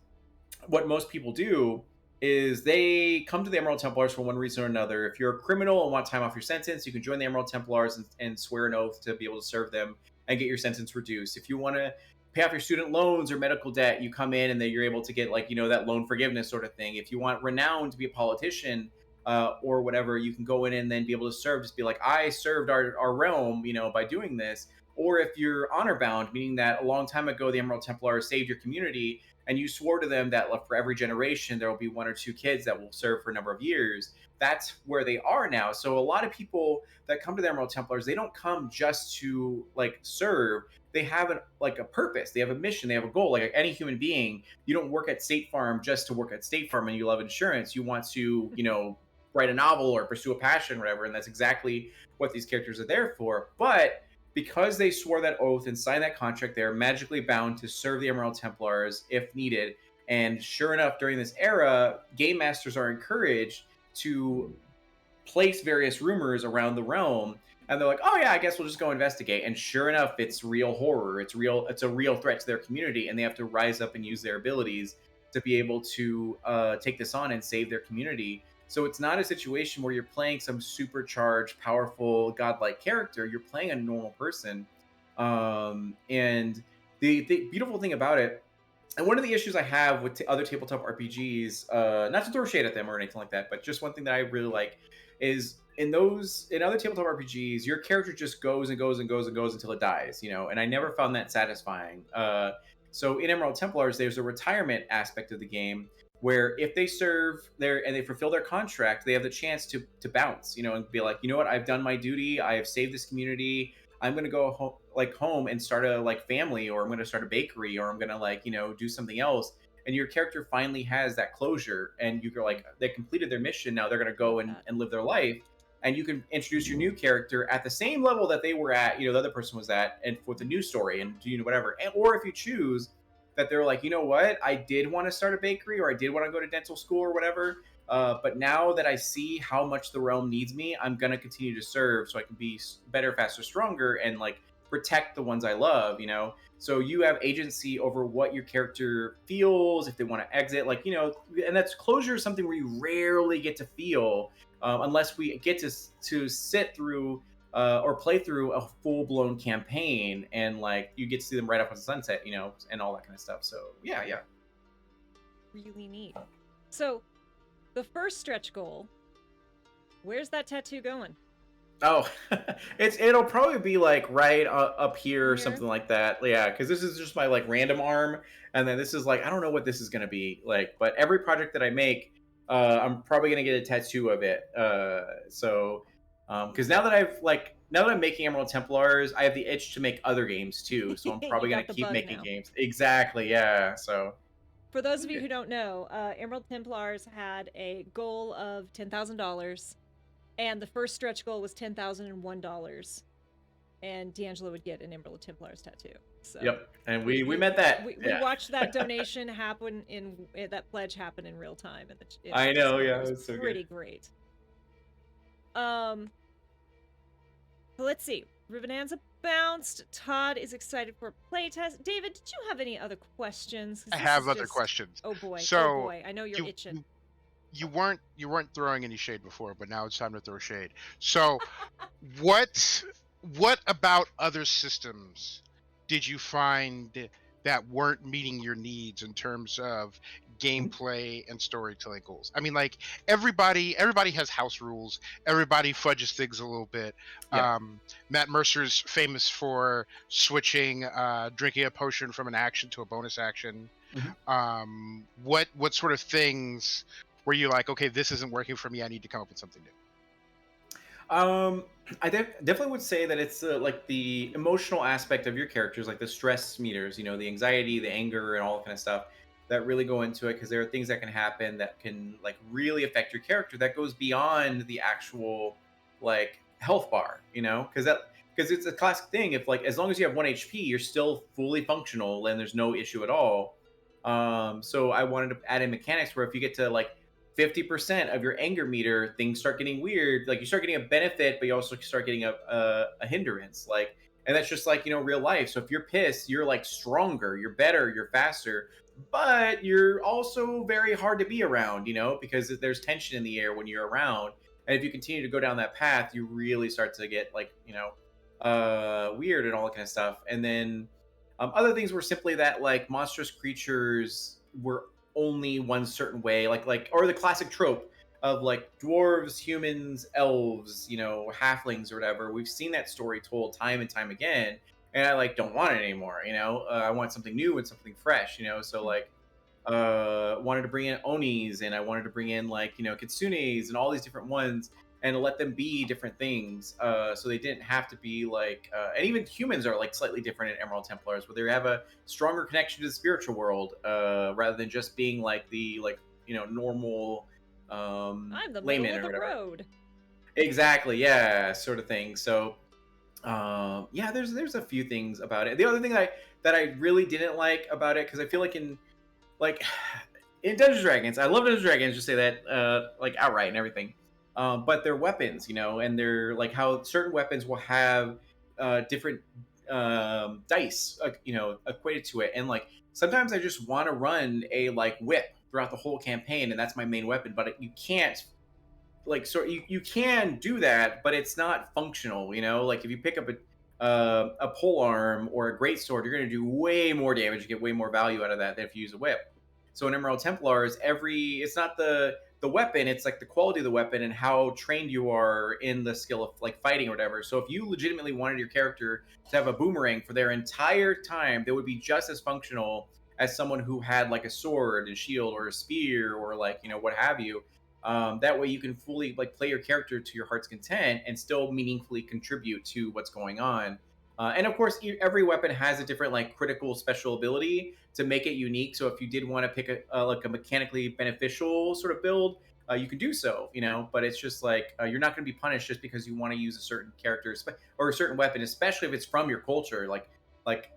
what most people do is they come to the Emerald Templars for one reason or another. If you're a criminal and want time off your sentence, you can join the Emerald Templars and swear an oath to be able to serve them and get your sentence reduced. If you want to pay off your student loans or medical debt, you come in and then you're able to get like that loan forgiveness sort of thing. If you want renown to be a politician or whatever, you can go in and then be able to serve, just be like, I served our realm by doing this. Or if you're honor bound, meaning that a long time ago the Emerald Templars saved your community and you swore to them that for every generation there will be one or two kids that will serve for a number of years, that's where they are now. So a lot of people that come to the Emerald Templars, they don't come just to like serve. They have a purpose. They have a mission. They have a goal. Like any human being, you don't work at State Farm just to work at State Farm and you love insurance. You want to, write a novel or pursue a passion or whatever. And that's exactly what these characters are there for. But because they swore that oath and signed that contract, they're magically bound to serve the Emerald Templars if needed. And sure enough, during this era, game masters are encouraged to place various rumors around the realm. And they're like, oh yeah, I guess we'll just go investigate. And sure enough, it's real horror. It's a real threat to their community. And they have to rise up and use their abilities to be able to take this on and save their community. So it's not a situation where you're playing some supercharged, powerful, godlike character. You're playing a normal person. And the beautiful thing about it, and one of the issues I have with other tabletop RPGs, not to throw shade at them or anything like that, but just one thing that I really like is in other tabletop RPGs, your character just goes and goes and goes and goes until it dies, and I never found that satisfying. So in Emerald Templars, there's a retirement aspect of the game where if they serve and they fulfill their contract, they have the chance to bounce, and be like, you know what, I've done my duty, I have saved this community, I'm gonna go home and start a family, or I'm gonna start a bakery, or I'm gonna do something else. And your character finally has that closure, and you're like, they completed their mission, now they're gonna go and live their life. And you can introduce your new character at the same level that they were at, the other person was at, and with a new story and whatever. Or if you choose that they're like, you know what, I did want to start a bakery, or I did want to go to dental school or whatever, but now that I see how much the realm needs me, I'm going to continue to serve so I can be better, faster, stronger, and protect the ones I love, So you have agency over what your character feels, if they want to exit, and that's closure is something where you rarely get to feel unless we get to sit through or play through a full-blown campaign, and you get to see them right up on the sunset, and all that kind of stuff. So yeah. Really neat. So the first stretch goal, where's that tattoo going? Oh, it'll probably be right up here or something like that. Yeah, because this is just my random arm, and then this is I don't know what this is gonna be but every project that I make, I'm probably gonna get a tattoo of it. So because now that I've now that I'm making Emerald Templars, I have the itch to make other games too. So I'm You probably gonna got the keep bug making now. games. Exactly. Yeah. So For those of you who don't know, Emerald Templars had a goal of $10,000, and the first stretch goal was $10,001, and DeAngelo would get an Emerald Templars tattoo. So yep, and we met that. we Yeah. watched that donation happen that pledge happen in real time in the I know. Discord. Yeah, It was it's so pretty good. great. So let's see. Rivenanza bounced. Todd is excited for a playtest. David, did you have any other questions? 'Cause I this have is other just... questions. Oh boy. Oh So boy. I know you're you itching. you weren't throwing any shade before, but now it's time to throw shade. So what about other systems did you find that weren't meeting your needs in terms of gameplay and storytelling goals? I mean, like everybody has house rules. Everybody fudges things a little bit. Yeah. Matt Mercer's famous for switching, drinking a potion from an action to a bonus action. What sort of things were you like, okay, this isn't working for me, I need to come up with something new? I definitely would say that it's like the emotional aspect of your characters, like the stress meters, the anxiety, the anger, and all that kind of stuff that really go into it. Because there are things that can happen that can like really affect your character that goes beyond the actual like health bar, because it's a classic thing. If like as long as you have 1 HP, you're still fully functional and there's no issue at all. So I wanted to add in mechanics where if you get to like 50% of your anger meter, things start getting weird. Like you start getting a benefit, but you also start getting a hindrance. Like, and that's just like real life. So if you're pissed, you're like stronger, you're better, you're faster, but you're also very hard to be around. Because there's tension in the air when you're around. And if you continue to go down that path, you really start to get like weird and all that kind of stuff. And then other things were simply that like monstrous creatures were only one certain way, like or the classic trope of like dwarves, humans, elves, halflings or whatever. We've seen that story told time and time again, and I like don't want it anymore. I want something new and something fresh. So like wanted to bring in onis, and I wanted to bring in like kitsunes and all these different ones, and to let them be different things, so they didn't have to be like and even humans are like slightly different in Emerald Templars, where they have a stronger connection to the spiritual world, rather than just being like the normal I'm the middle layman of or the whatever. road. Exactly, yeah, sort of thing. So yeah, there's a few things about it. The other thing that I really didn't like about it, because I feel like like in Dungeons and Dragons, I love Dungeons and Dragons, just say that like outright and everything. But their weapons, and they're like how certain weapons will have different dice, equated to it. And like sometimes I just want to run a like whip throughout the whole campaign, and that's my main weapon. But you can't like you can do that, but it's not functional. Like if you pick up a pole arm or a great sword, you're going to do way more damage. You get way more value out of that than if you use a whip. So in Emerald Templars, it's not the weapon, it's like the quality of the weapon and how trained you are in the skill of like fighting or whatever. So if you legitimately wanted your character to have a boomerang for their entire time, they would be just as functional as someone who had like a sword and shield or a spear or like what have you. That way you can fully like play your character to your heart's content and still meaningfully contribute to what's going on. And of course, every weapon has a different like critical special ability to make it unique. So if you did want to pick like a mechanically beneficial sort of build, you can do so. But it's just like you're not going to be punished just because you want to use a certain character or a certain weapon, especially if it's from your culture. Like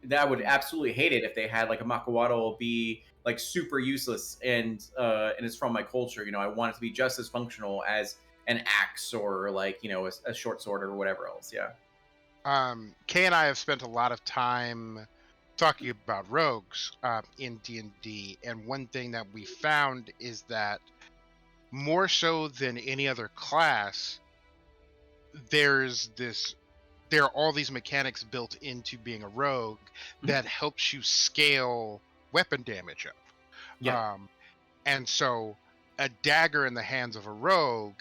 that, I would absolutely hate it if they had like a Makawato be like super useless and it's from my culture. I want it to be just as functional as an axe or like a short sword or whatever else. Yeah. Kay and I have spent a lot of time talking about rogues in D&D, and one thing that we found is that more so than any other class, there are all these mechanics built into being a rogue that helps you scale weapon damage up. Yeah. And so a dagger in the hands of a rogue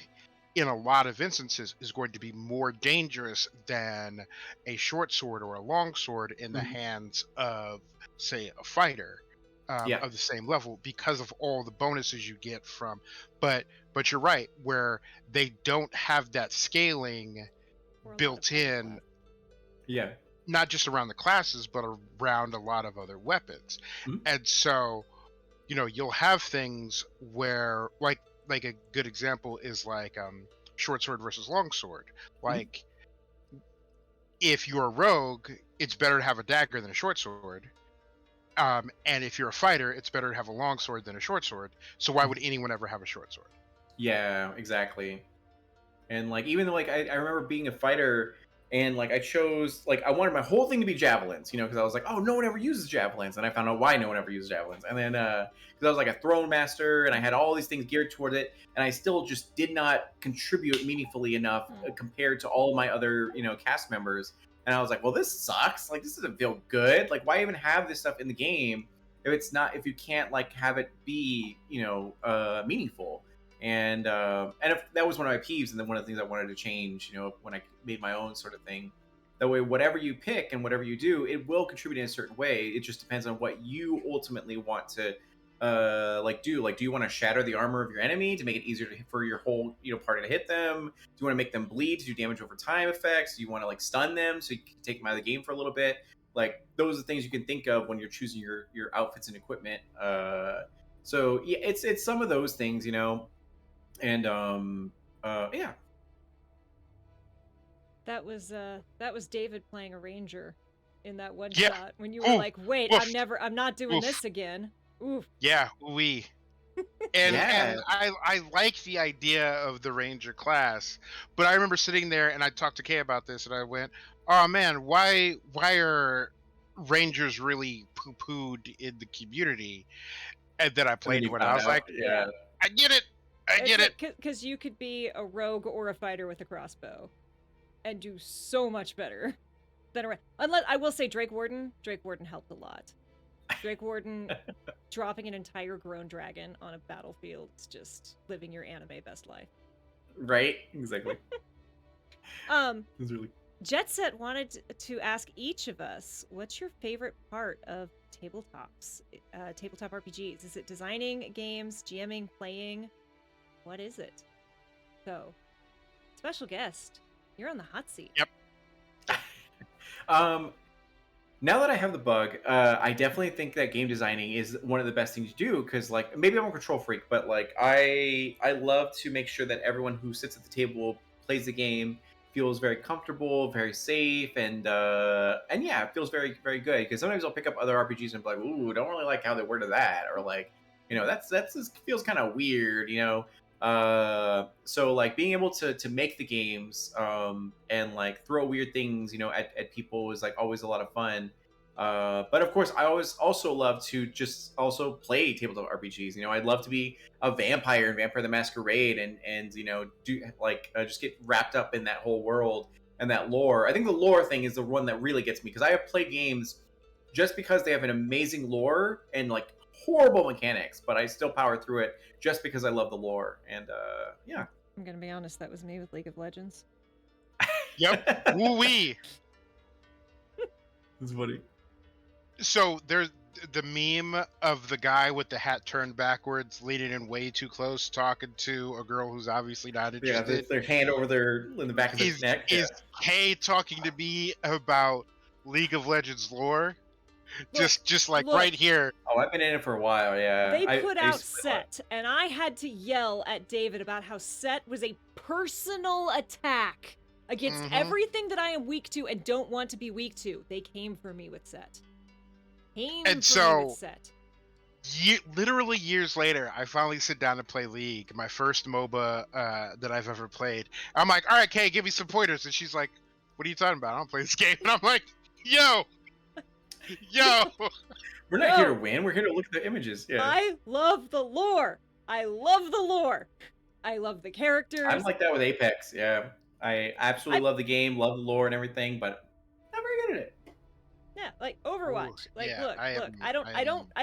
in a lot of instances is going to be more dangerous than a short sword or a long sword in the hands of, say, a fighter Yeah. of the same level, because of all the bonuses you get from. But you're right, where they don't have that scaling, For a lot of built different in, classes. Yeah. not just around the classes, but around a lot of other weapons. Mhm. And so, you'll have things where, like a good example is like short sword versus long sword. Like, if you're a rogue, it's better to have a dagger than a short sword. And if you're a fighter, it's better to have a long sword than a short sword. So why would anyone ever have a short sword? Yeah, exactly. And like even though like I remember being a fighter and like I chose like I wanted my whole thing to be javelins, because I was like, oh, no one ever uses javelins, and I found out why no one ever uses javelins. And then because I was like a throne master and I had all these things geared toward it, and I still just did not contribute meaningfully enough compared to all of my other cast members. And I was like, well, this sucks. Like this doesn't feel good. Like why even have this stuff in the game if you can't like have it be meaningful. And if that was one of my peeves, and then one of the things I wanted to change, when I made my own sort of thing. That way, whatever you pick and whatever you do, it will contribute in a certain way. It just depends on what you ultimately want to do. Like, do you want to shatter the armor of your enemy to make it easier for your whole party to hit them? Do you want to make them bleed to do damage over time effects? Do you want to like stun them so you can take them out of the game for a little bit? Like those are things you can think of when you're choosing your outfits and equipment. So yeah, it's some of those things, and yeah. That was David playing a ranger in that one Yeah. shot when you were like, wait, Oof. I'm not doing Oof. this again. Oof. Yeah, and Yeah. and I like the idea of the ranger class, but I remember sitting there and I talked to Kay about this, and I went, "Oh man, why are rangers really poo-pooed in the community?" And then I And then played you one, and I found was out, like, yeah. "I get it, I get it." Because you could be a rogue or a fighter with a crossbow and do so much better than a unless I will say Drake Warden helped a lot. Drake Warden dropping an entire grown dragon on a battlefield is just living your anime best life. Right? Exactly. It's really... Jet Set wanted to ask each of us, what's your favorite part of tabletops, tabletop RPGs? Is it designing games, GMing, playing? What is it? So, special guest, you're on the hot seat. Yep. Now that I have the bug, I definitely think that game designing is one of the best things to do, because like maybe I'm a control freak, but like I love to make sure that everyone who sits at the table plays the game feels very comfortable, very safe, and yeah, it feels very, very good. Because sometimes I'll pick up other RPGs and be like, ooh, don't really like how they worded that, or like, that's just feels kind of weird, so like being able to make the games and like throw weird things at people is like always a lot of fun. But of course I always also love to just also play tabletop RPGs. I'd love to be a vampire in Vampire the Masquerade and do like just get wrapped up in that whole world and that lore. I think the lore thing is the one that really gets me, because I have played games just because they have an amazing lore and like horrible mechanics, but I still power through it just because I love the lore. And yeah. I'm gonna be honest, that was me with League of Legends. Yep. Woo-wee. It's funny. So there's the meme of the guy with the hat turned backwards, leaning in way too close, talking to a girl who's obviously not interested. Yeah, their hand over in the back of their neck. Is Kay talking to me about League of Legends lore? Just like look, right here. Oh, I've been in it for a while, yeah. They put out Set, and I had to yell at David about how Set was a personal attack against everything that I am weak to and don't want to be weak to. They came for me with Set. Me with Set. Literally years later, I finally sit down to play League, my first MOBA that I've ever played. I'm like, all right, Kay, give me some pointers. And she's like, what are you talking about? I don't play this game. And I'm like, yo. We're not here to win. We're here to look at the images. Yeah. I love the lore. I love the characters. I'm like that with Apex. Yeah. I absolutely love the game, love the lore and everything, but not very good at it. Yeah, like Overwatch. Ooh, like, yeah, look, I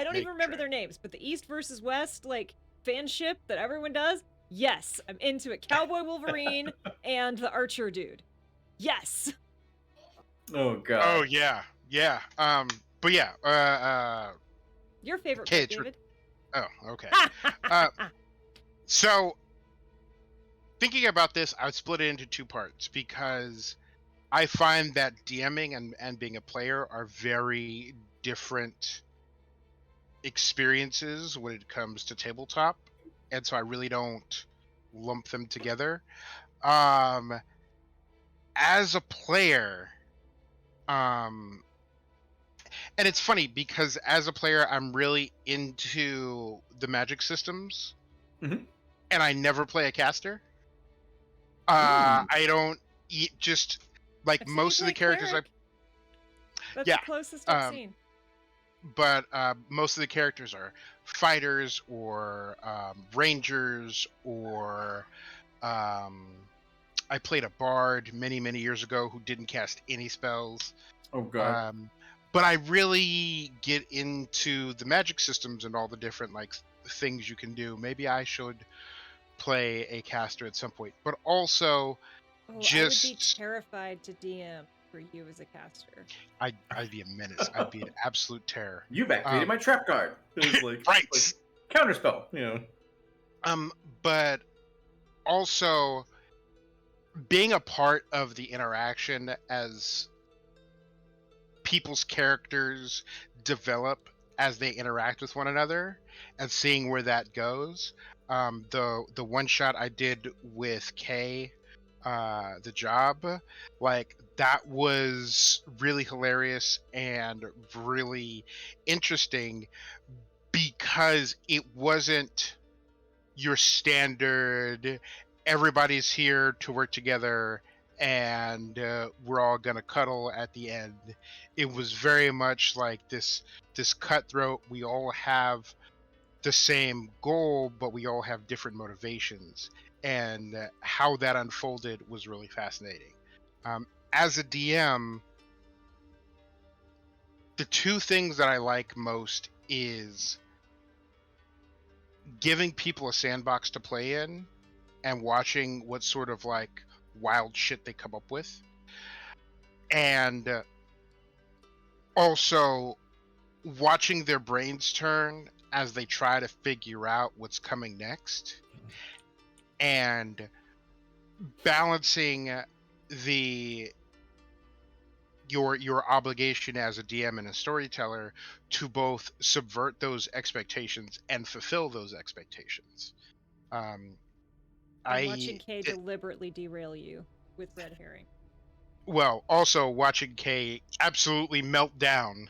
don't even remember their names, but the East versus West like fanship that everyone does. Yes, I'm into it. Cowboy Wolverine and the Archer dude. Yes. Oh god. Oh yeah. Yeah. But yeah. Your favorite Kay, part, David? Oh, okay. So thinking about this, I would split it into two parts, because I find that DMing and being a player are very different experiences when it comes to tabletop, and so I really don't lump them together. Um, as a player, um, and it's funny because as a player, I'm really into the magic systems, Mhm. and I never play a caster. Ooh. I don't eat just like I've seen you most of the play characters cleric. That's yeah. the closest I've Um, seen. but most of the characters are fighters or rangers or um, I played a bard many years ago who didn't cast any spells. Oh god. Um, but I really get into the magic systems and all the different like things you can do. Maybe I should play a caster at some point. But also Oh, I would be just terrified to DM for you as a caster. I'd be a menace. I'd be an absolute terror. You've activated my trap card. It's like, Right. like counterspell, you know. But also being a part of the interaction as people's characters develop as they interact with one another and seeing where that goes. The one shot I did with Kay, the job, like that was really hilarious and really interesting because it wasn't your standard everybody's here to work together and we're all gonna cuddle at the end. It was very much like this cutthroat, we all have the same goal but we all have different motivations, and how that unfolded was really fascinating. As a DM, the two things that I like most is giving people a sandbox to play in and watching what sort of like wild shit they come up with, and also watching their brains turn as they try to figure out what's coming next, and balancing the your obligation as a DM and a storyteller to both subvert those expectations and fulfill those expectations. Um, And watching I Kay deliberately derail you with red herring. Well, also watching Kay absolutely melt down.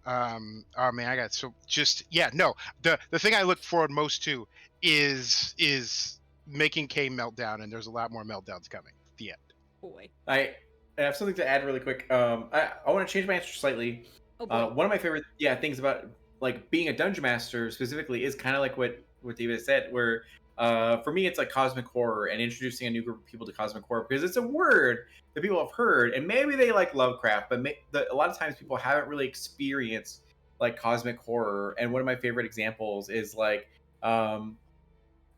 Oh man, I got so just yeah. No, the thing I look forward most to is making Kay melt down, and there's a lot more meltdowns coming. The end. Boy. I have something to add really quick. I want to change my answer slightly. Oh boy. One of my favorite things about like being a dungeon master specifically is kind of like what David said, where for me it's like cosmic horror and introducing a new group of people to cosmic horror because it's a word that people have heard and maybe they like Lovecraft, but a lot of times people haven't really experienced like cosmic horror. And one of my favorite examples is like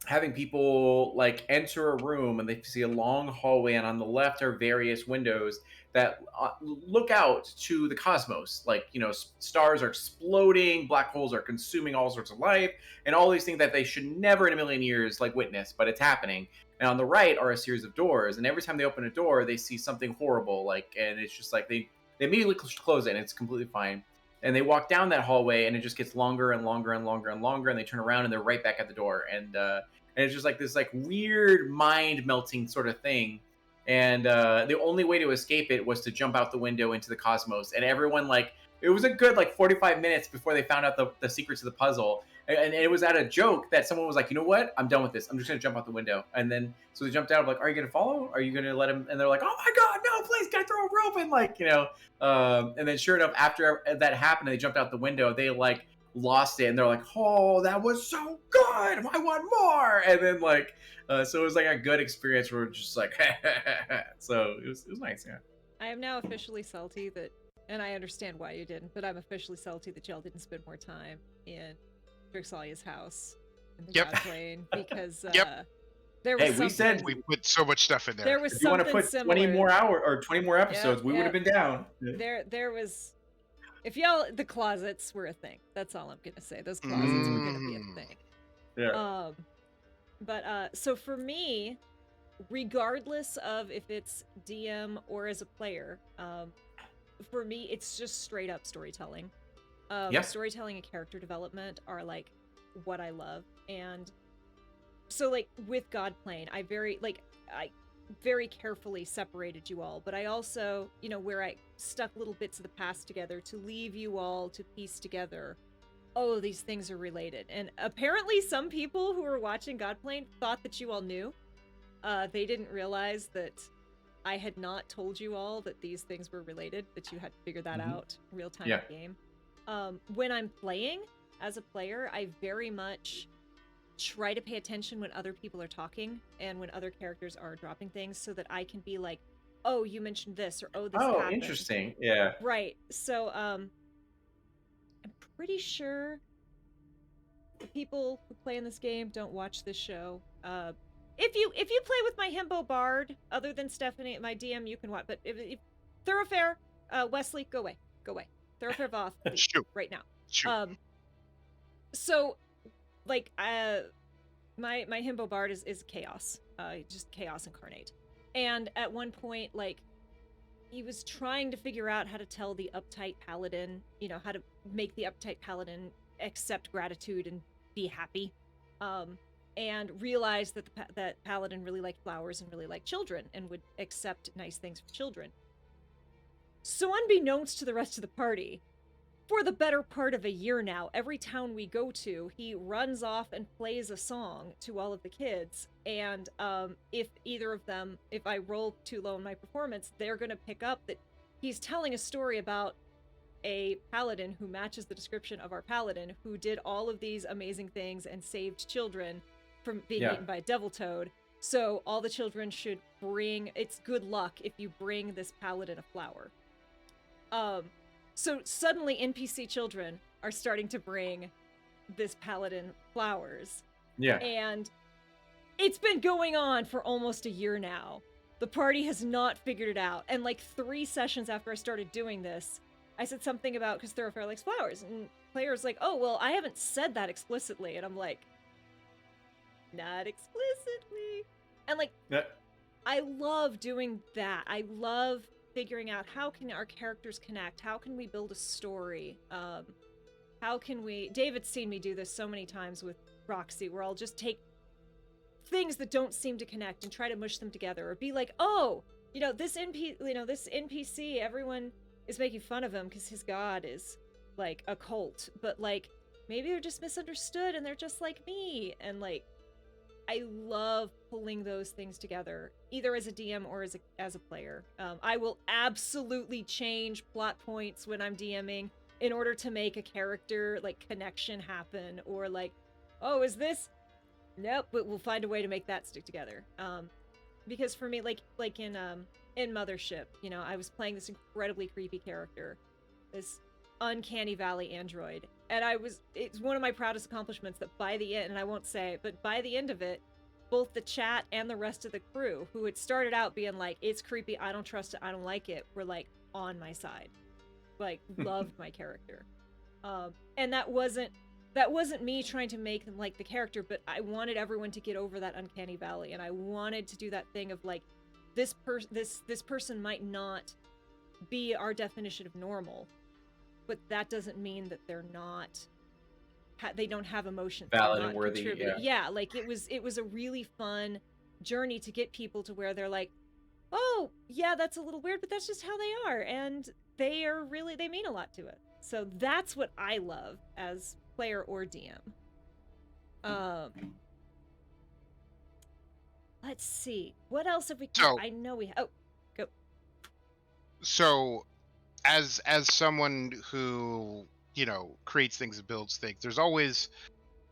having people like enter a room and they see a long hallway and on the left are various windows that look out to the cosmos, like, you know, stars are exploding, black holes are consuming all sorts of life, and all these things that they should never in a million years like witness, but it's happening. And on the right are a series of doors, and every time they open a door they see something horrible, like, and it's just like they immediately close it and it's completely fine. And they walk down that hallway and it just gets longer and longer and longer and longer, and they turn around and they're right back at the door. And it's just like this like weird mind melting sort of thing. And the only way to escape it was to jump out the window into the cosmos. And everyone, like, it was a good like 45 minutes before they found out the secrets of the puzzle. And it was at a joke that someone was like, you know what, I'm done with this, I'm just gonna jump out the window. And then so they jumped out, like, are you gonna follow, are you gonna let him? And they're like, oh my god, no, please, can I throw a rope? And like, you know, and then sure enough, after that happened and they jumped out the window, they like lost it and they're like, oh, that was so good, I want more. And then like so it was like a good experience where we're just like so it was nice. Yeah, I am now officially salty that, and I understand why you didn't, but I'm officially salty that y'all didn't spend more time in Drixalia's house in the Yep. God Plane, because Yep. there was hey, we said We put so much stuff in there. there was if you want to something put similar. 20 more hours or 20 more episodes, we would have Yep. been down. There was, if y'all, the closets were a thing. That's all I'm gonna say. Those closets were gonna be a thing. Yeah. But so for me, regardless of if it's DM or as a player, for me, it's just straight up storytelling. Yeah. Storytelling and character development are like what I love. And so like with Godplane, I very carefully separated you all, but I also, where I stuck little bits of the past together to leave you all to piece together, oh, these things are related. And apparently some people who were watching Godplane thought that you all knew. They didn't realize that I had not told you all that these things were related, that you had to figure that out real time in the game. When I'm playing as a player, I very much try to pay attention when other people are talking and when other characters are dropping things so that I can be like, oh, you mentioned this, or oh, this happened. Interesting. Yeah. Right. So I'm pretty sure the people who play in this game don't watch this show. If you play with my himbo bard, other than Stephanie, my DM, you can watch. But if Thoroughfare, Wesley, go away. Thoroughfare Voth, right now. Shoot. So, like, my himbo bard is chaos, just chaos incarnate. And at one point, like, he was trying to figure out how to tell the uptight paladin, how to make the uptight paladin accept gratitude and be happy. And realized that that paladin really liked flowers and really liked children and would accept nice things from children. So unbeknownst to the rest of the party, for the better part of a year now, every town we go to, he runs off and plays a song to all of the kids. And if either of them, if I roll too low in my performance, they're going to pick up that he's telling a story about a paladin who matches the description of our paladin, who did all of these amazing things and saved children from being eaten by a devil toad. So all the children should bring, it's good luck if you bring this paladin a flower. So suddenly NPC children are starting to bring this paladin flowers. Yeah. And it's been going on for almost a year now. The party has not figured it out. And like 3 sessions after I started doing this, I said something about, because Thoroughfare likes flowers. And players like, oh, well, I haven't said that explicitly. And I'm like, not explicitly. And like, I love doing that. I love figuring out how can our characters connect? How can we build a story? How can we... David's seen me do this so many times with Roxy, where I'll just take things that don't seem to connect and try to mush them together, or be like, oh, this NPC, everyone is making fun of him because his god is like a cult, but like maybe they're just misunderstood and they're just like me. And like, I love pulling those things together, either as a DM or as a player. I will absolutely change plot points when I'm DMing in order to make a character like connection happen, or like, oh, is this? Nope, but we'll find a way to make that stick together. Because for me, like in Mothership, I was playing this incredibly creepy character, this uncanny valley android, and it's one of my proudest accomplishments that by the end, and I won't say, but by the end of it, both the chat and the rest of the crew, who had started out being like, it's creepy, I don't trust it, I don't like it, were like on my side, like loved my character. And that wasn't me trying to make them like the character, but I wanted everyone to get over that uncanny valley, and I wanted to do that thing of like, this person might not be our definition of normal, but that doesn't mean that they're not, they don't have emotions, valid and worthy. Yeah, like it was a really fun journey to get people to where they're like, oh yeah, that's a little weird, but that's just how they are, and they mean a lot to it. So that's what I love as player or DM. Let's see, what else have we I know we have, go. So as someone who creates things and builds things, there's always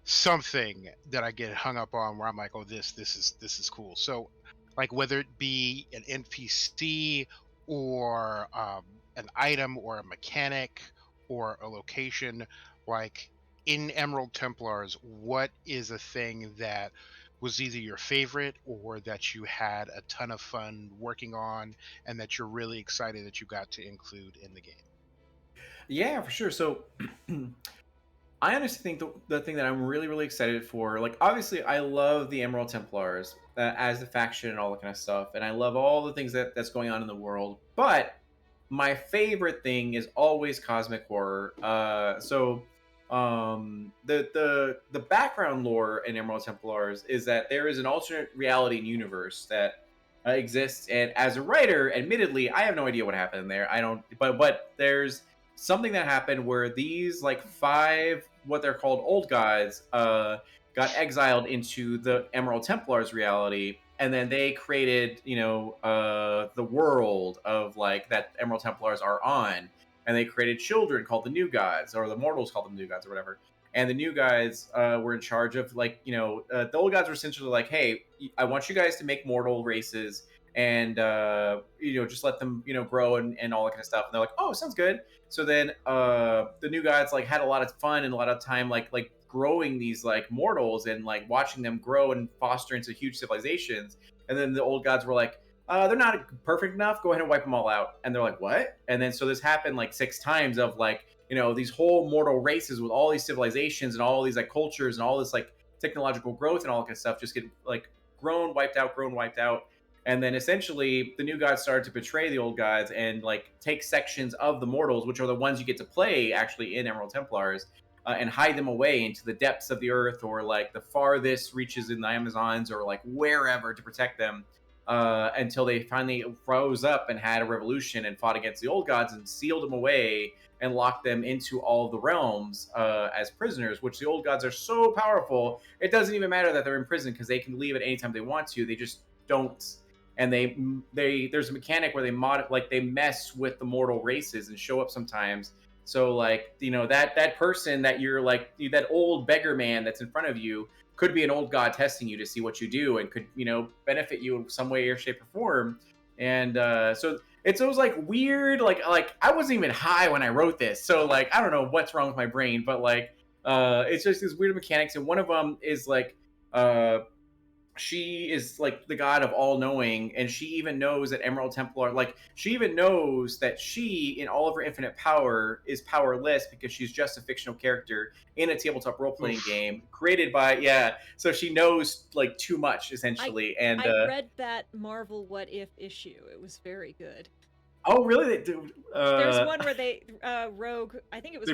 something that I get hung up on where I'm like, oh, this is cool. So like, whether it be an NPC or an item or a mechanic or a location, like in Emerald Templars, what is a thing that was either your favorite or that you had a ton of fun working on and that you're really excited that you got to include in the game? Yeah, for sure. So I honestly think the thing that I'm really, really excited for, like, obviously, I love the Emerald Templars as the faction and all that kind of stuff, and I love all the things that's going on in the world. But my favorite thing is always cosmic horror. The background lore in Emerald Templars is that there is an alternate reality and universe that exists, and as a writer, admittedly, I have no idea what happened there. I don't, but there's something that happened where these like five what they're called old gods got exiled into the Emerald Templars reality, and then they created the world of like that Emerald Templars are on, and they created children called the new gods, or the mortals called them new gods or whatever. And the new guys were in charge of like the old gods were essentially like, hey, I want you guys to make mortal races and just let them grow and all that kind of stuff. And they're like, oh, sounds good. So then the new gods like had a lot of fun and a lot of time like growing these like mortals and like watching them grow and foster into huge civilizations. And then the old gods were like, they're not perfect enough, go ahead and wipe them all out. And they're like, what? And then so this happened like 6 times of like these whole mortal races with all these civilizations and all these like cultures and all this like technological growth and all that kind of stuff just get like grown, wiped out. And then essentially the new gods started to betray the old gods and like take sections of the mortals, which are the ones you get to play actually in Emerald Templars, and hide them away into the depths of the earth or like the farthest reaches in the Amazons or like wherever to protect them, until they finally rose up and had a revolution and fought against the old gods and sealed them away and locked them into all of the realms as prisoners, which the old gods are so powerful, it doesn't even matter that they're in prison because they can leave at any time they want to. They just don't. And they there's a mechanic where they mess with the mortal races and show up sometimes. So like that person that you're like that old beggar man that's in front of you could be an old god testing you to see what you do and could benefit you in some way or shape or form. And so it's always like weird like I wasn't even high when I wrote this, so like I don't know what's wrong with my brain, but like it's just these weird mechanics, and one of them is like she is like the god of all knowing, and she even knows that Emerald Templar, like she even knows that she in all of her infinite power is powerless because she's just a fictional character in a tabletop role-playing game created by so she knows like too much essentially. I read that Marvel What If issue. It was very good. Oh really? There's one where they Rogue, I think it was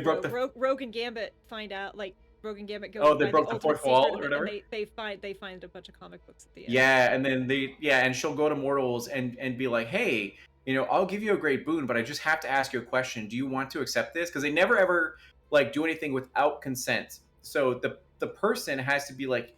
Rogue and Gambit find out, like Rogue and Gambit go. Oh, they broke the fourth wall or whatever. And they find a bunch of comic books at the end. Yeah, and then and she'll go to mortals and be like, hey, I'll give you a great boon, but I just have to ask you a question. Do you want to accept this? Because they never ever like do anything without consent. So the person has to be like,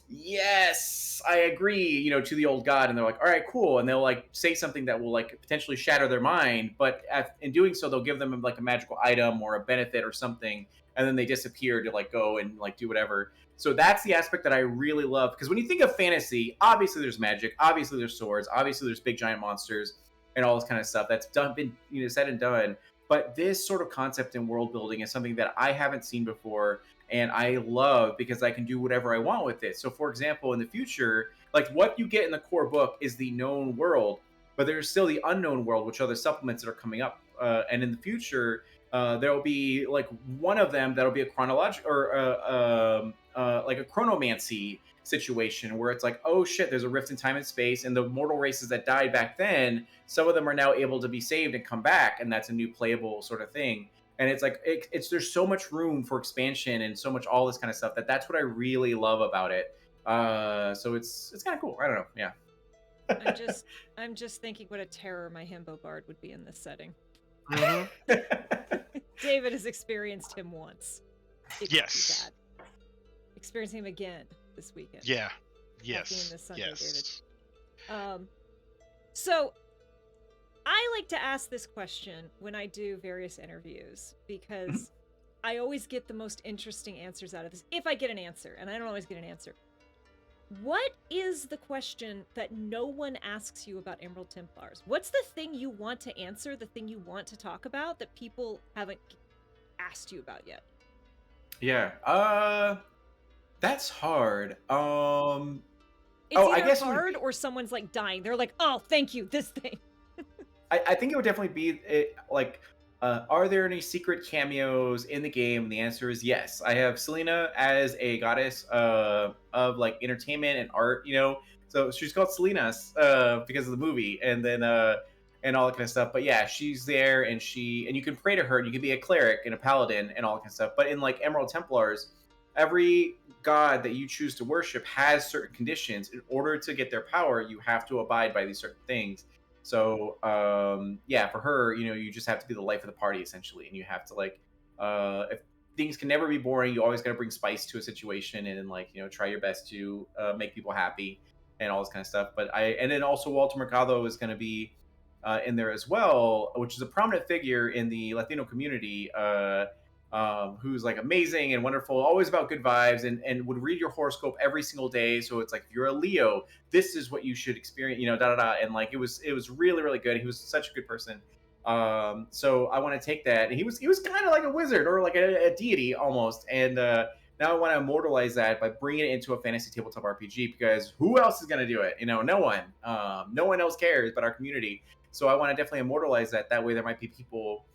yes, I agree, to the old god, and they're like, all right, cool, and they'll like say something that will like potentially shatter their mind, but in doing so, they'll give them like a magical item or a benefit or something, and then they disappear to like go and like do whatever. So that's the aspect that I really love, because when you think of fantasy, obviously there's magic, obviously there's swords, obviously there's big giant monsters and all this kind of stuff that's been said and done. But this sort of concept in world building is something that I haven't seen before, and I love because I can do whatever I want with it. So for example, in the future, like what you get in the core book is the known world, but there's still the unknown world, which are the supplements that are coming up. And in the future, there will be like one of them that'll be a chronological or like a chronomancy situation where it's like, oh shit, there's a rift in time and space, and the mortal races that died back then, some of them are now able to be saved and come back, and that's a new playable sort of thing. And it's like it's there's so much room for expansion and so much all this kind of stuff that's what I really love about it. So it's kind of cool. I don't know. Yeah. I'm just thinking what a terror my himbo bard would be in this setting. David has experienced him once. Yes. Experiencing him again this weekend. Yeah. Yes. This Sunday, yes. David. So I like to ask this question when I do various interviews because I always get the most interesting answers out of this, if I get an answer, and I don't always get an answer. What is the question that no one asks you about Emerald Templars? What's the thing you want to answer, the thing you want to talk about that people haven't asked you about yet? Yeah. That's hard. It's either hard or someone's like dying. They're like, oh, thank you, this thing. I think it would definitely be like are there any secret cameos in the game? And the answer is yes. I have Selena as a goddess of like entertainment and art. So she's called Selena because of the movie, and all that kind of stuff. But yeah, she's there, and you can pray to her. And you can be a cleric and a paladin and all that kind of stuff. But in like Emerald Templars, every god that you choose to worship has certain conditions. In order to get their power, you have to abide by these certain things. So yeah, for her, you just have to be the life of the party essentially, and you have to like, if things can never be boring, you always got to bring spice to a situation, and then like try your best to make people happy and all this kind of stuff. And then also Walter Mercado is going to be in there as well, which is a prominent figure in the Latino community. Who's like amazing and wonderful, always about good vibes, and would read your horoscope every single day. So it's like, if you're a Leo, this is what you should experience, da da da. And like, it was really, really good. He was such a good person. So I want to take that. And he was kind of like a wizard or like a deity almost. And now I want to immortalize that by bringing it into a fantasy tabletop RPG, because who else is going to do it? No one. No one else cares but our community. So I want to definitely immortalize that. That way there might be people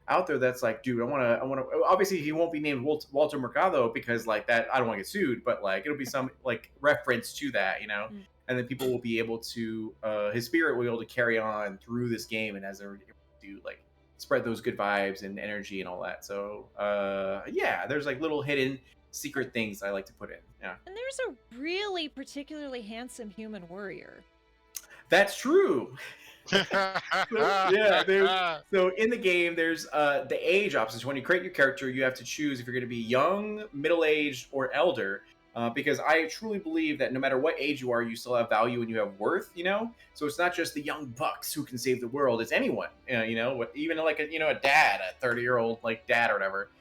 out there that's like, dude, I want to. Obviously, he won't be named Walter Mercado, because like that, I don't want to get sued. But like, it'll be some like reference to that, and then people will be able to, his spirit will be able to carry on through this game, and as they're able to like spread those good vibes and energy and all that. So yeah, there's like little hidden secret things I like to put in. Yeah, And there's a really particularly handsome human warrior. that's true. Yeah, so in the game there's the age options. When you create your character, you have to choose if you're going to be young, middle-aged, or elder, because I truly believe that no matter what age you are, you still have value and you have worth. So it's not just the young bucks who can save the world, it's anyone, even like a dad, a 30-year-old like dad or whatever.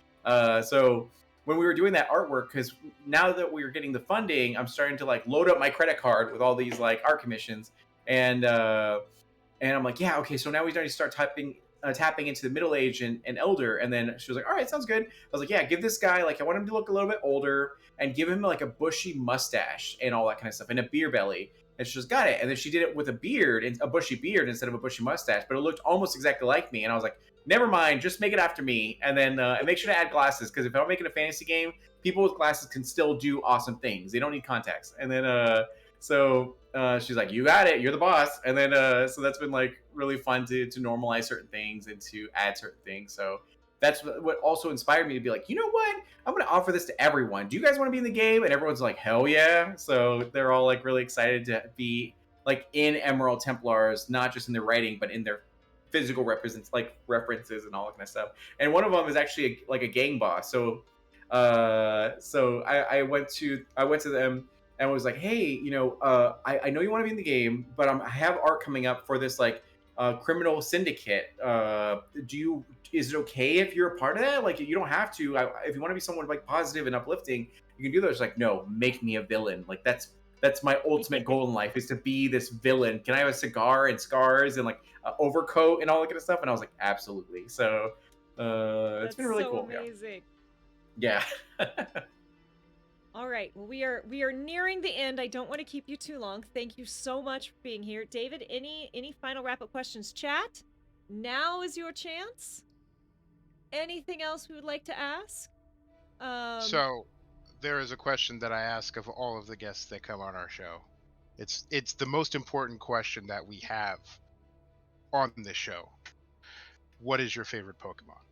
So when we were doing that artwork, because now that we were getting the funding, I'm starting to like load up my credit card with all these like art commissions, and I'm like, yeah, okay, so now we need to start tapping into the middle age and elder. And then she was like, all right, sounds good. I was like, yeah, give this guy, like, I want him to look a little bit older, and give him like a bushy mustache and all that kind of stuff, and a beer belly. And she just got it. And then she did it with a beard, a bushy beard instead of a bushy mustache, but it looked almost exactly like me. And I was like, never mind, just make it after me. And then and make sure to add glasses, because if I'm making a fantasy game, people with glasses can still do awesome things. They don't need contacts. And then so she's like, you got it, you're the boss. And then so that's been like really fun to normalize certain things and to add certain things. So that's what also inspired me to be like, you know what, I'm going to offer this to everyone. Do you guys want to be in the game? And everyone's like, hell yeah. So they're all like really excited to be like in Emerald Templars, not just in their writing, but in their physical represents, like references and all that kind of stuff. And one of them is actually like a gang boss. So I went to them and was like, hey, I know you want to be in the game, but I have art coming up for this like criminal syndicate. Is it okay if you're a part of that? Like, you don't have to. If you want to be someone like positive and uplifting, you can do that. It's like, no, make me a villain. Like that's my ultimate goal in life, is to be this villain. Can I have a cigar and scars and like an overcoat and all that kind of stuff? And I was like, absolutely. So it's been really cool. Amazing. Yeah. All right. Well, we are nearing the end. I don't want to keep you too long. Thank you so much for being here, David. Any final wrap-up questions? Chat, now is your chance. Anything else we would like to ask? So there is a question that I ask of all of the guests that come on our show. It's the most important question that we have on this show. What is your favorite Pokemon?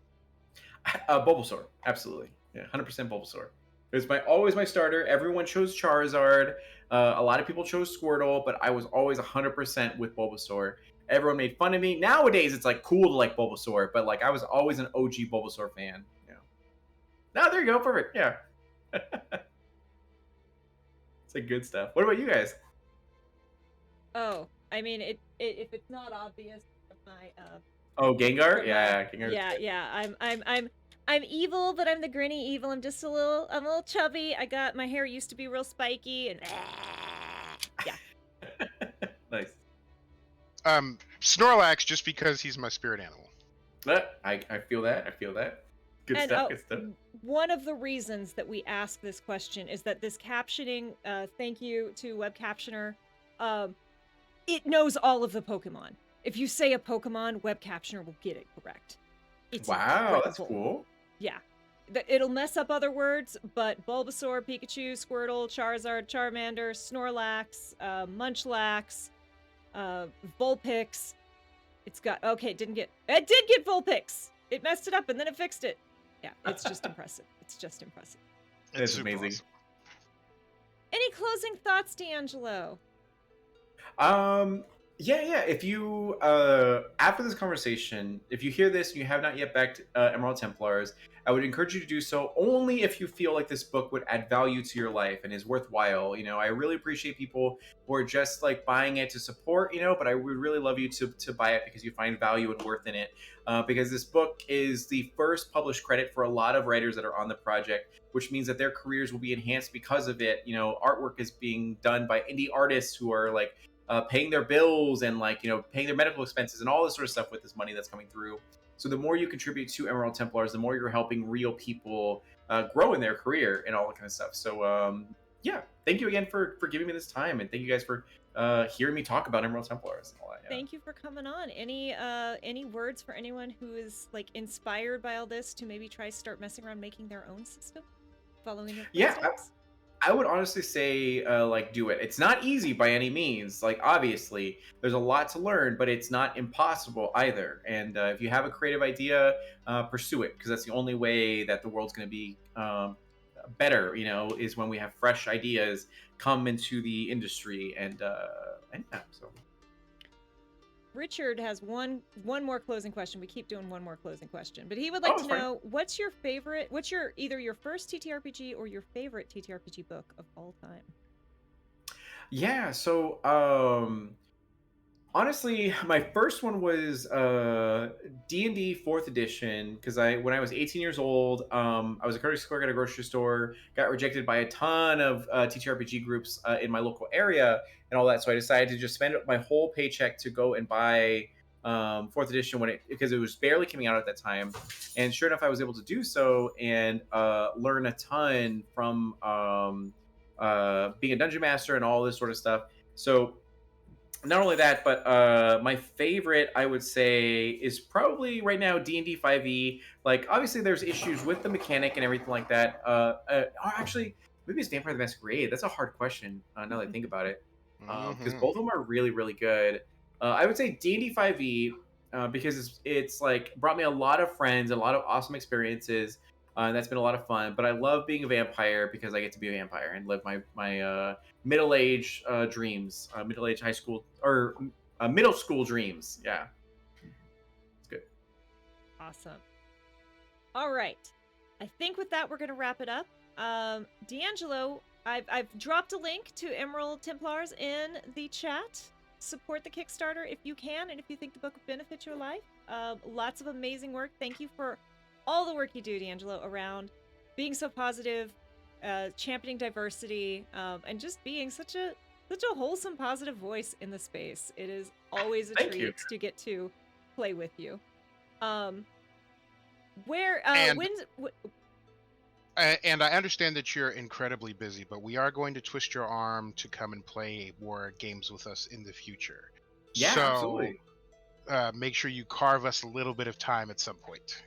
Bulbasaur, absolutely. Yeah, 100% Bulbasaur. It was always my starter. Everyone chose Charizard. A lot of people chose Squirtle, but I was always 100% with Bulbasaur. Everyone made fun of me. Nowadays, it's like cool to like Bulbasaur, but like I was always an OG Bulbasaur fan. Yeah. Now there you go, perfect. Yeah. It's like good stuff. What about you guys? Oh, I mean, if it's not obvious, my Oh, Gengar? Yeah, Gengar. Yeah. I'm evil, but I'm the grinny evil. I'm a little chubby. My hair used to be real spiky, and yeah. Nice. Snorlax, just because he's my spirit animal. I feel that. Good stuff. One of the reasons that we ask this question is that this captioning, thank you to Web Captioner, it knows all of the Pokemon. If you say a Pokemon, Web Captioner will get it correct. It's Wow, that's incredible. cool. Yeah. It'll mess up other words, but Bulbasaur, Pikachu, Squirtle, Charizard, Charmander, Snorlax, Munchlax, Vulpix. It did get Vulpix. It messed it up and then it fixed it. Yeah, it's just impressive. It's just impressive. It's That's super amazing. awesome. Any closing thoughts, DeAngelo? Yeah. If you after this conversation, if you hear this and you have not yet backed Emerald Templars, I would encourage you to do so only if you feel like this book would add value to your life and is worthwhile. I really appreciate people who are just like buying it to support, but I would really love you to buy it because you find value and worth in it. Because this book is the first published credit for a lot of writers that are on the project, which means that their careers will be enhanced because of it. Artwork is being done by indie artists who are like paying their bills and paying their medical expenses and all this sort of stuff with this money that's coming through. So the more you contribute to Emerald Templars, the more you're helping real people grow in their career and all that kind of stuff. So yeah, thank you again for giving me this time, and thank you guys for hearing me talk about Emerald Templars and all that. Yeah. Thank you for coming on. Any words for anyone who is like inspired by all this to maybe start messing around making their own system, following your footsteps? I would honestly say, do it. It's not easy by any means. Like, obviously, there's a lot to learn, but it's not impossible either. And if you have a creative idea, pursue it, because that's the only way that the world's going to be better. Is when we have fresh ideas come into the industry, and yeah. So. Richard has one more closing question. We keep doing one more closing question, but he would like to know what's your either your first TTRPG or your favorite TTRPG book of all time? Yeah, so honestly, my first one was D&D 4th edition, because when I was 18 years old, I was a courtesy clerk at a grocery store, got rejected by a ton of TTRPG groups in my local area and all that, so I decided to just spend my whole paycheck to go and buy 4th edition because it was barely coming out at that time. And sure enough, I was able to do so and learn a ton from being a dungeon master and all this sort of stuff. So not only that, but my favorite, I would say, is probably right now D&D 5e. Like, obviously, there's issues with the mechanic and everything like that. Actually, maybe it's Vampire the Masquerade. That's a hard question now that I think about it, because both of them are really, really good. I would say D&D 5e because it's like brought me a lot of friends, a lot of awesome experiences. And that's been a lot of fun. But I love being a vampire because I get to be a vampire and live my middle-age dreams, middle-age high school or middle school dreams. Yeah, it's good. Awesome. All right, I think with that we're gonna wrap it up. DeAngelo, I've dropped a link to Emerald Templars in the chat. Support the Kickstarter if you can, and if you think the book would benefit your life. Lots of amazing work. Thank you for all the work you do, DeAngelo, around being so positive, championing diversity, and just being such a wholesome, positive voice in the space. It is always a treat to get to play with you. And I understand that you're incredibly busy, but we are going to twist your arm to come and play more games with us in the future. Yeah, so, absolutely. Make sure you carve us a little bit of time at some point.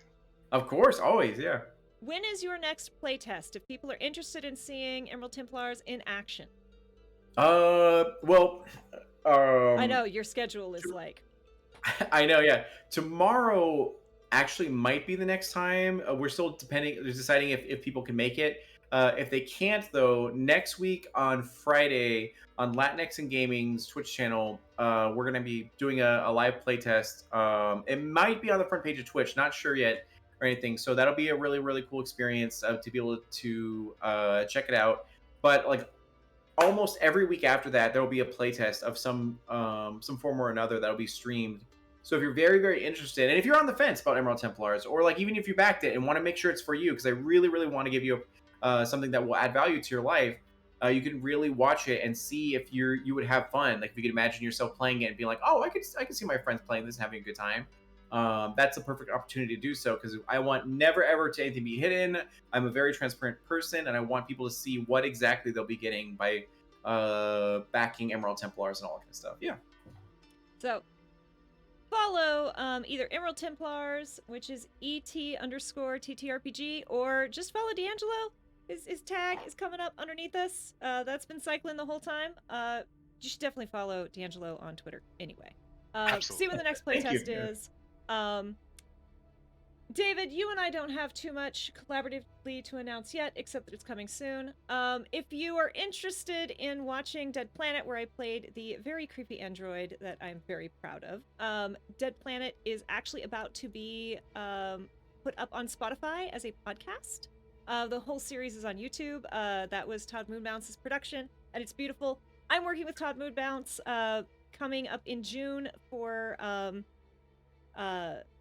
Of course, always, yeah. When is your next playtest if people are interested in seeing Emerald Templars in action? Well, I know your schedule is like. I know, yeah. Tomorrow actually might be the next time. We're still deciding if people can make it. If they can't, though, next week on Friday on Latinx and Gaming's Twitch channel, we're going to be doing a live playtest. It might be on the front page of Twitch, not sure yet or anything. So that'll be a really, really cool experience to be able to check it out. But like almost every week after that, there will be a playtest of some form or another that'll be streamed. So if you're very, very interested, and if you're on the fence about Emerald Templars, or like even if you backed it and want to make sure it's for you, because I really, really want to give you something that will add value to your life, you can really watch it and see if you would have fun. Like if you could imagine yourself playing it and being like, oh, I could see my friends playing this and having a good time. That's a perfect opportunity to do so, because I want never ever to anything be hidden. I'm a very transparent person, and I want people to see what exactly they'll be getting by backing Emerald Templars and all that kind of stuff. Yeah. So follow either Emerald Templars, which is ET_TTRPG, or just follow DeAngelo. His tag is coming up underneath us. That's been cycling the whole time. You should definitely follow DeAngelo on Twitter anyway. See when the next playtest is. David, you and I don't have too much collaboratively to announce yet, except that it's coming soon. If you are interested in watching Dead Planet, where I played the very creepy android that I'm very proud of, Dead Planet is actually about to be put up on Spotify as a podcast. The whole series is on YouTube. That was Todd Moonbounce's production, and it's beautiful. I'm working with Todd Moonbounce coming up in June for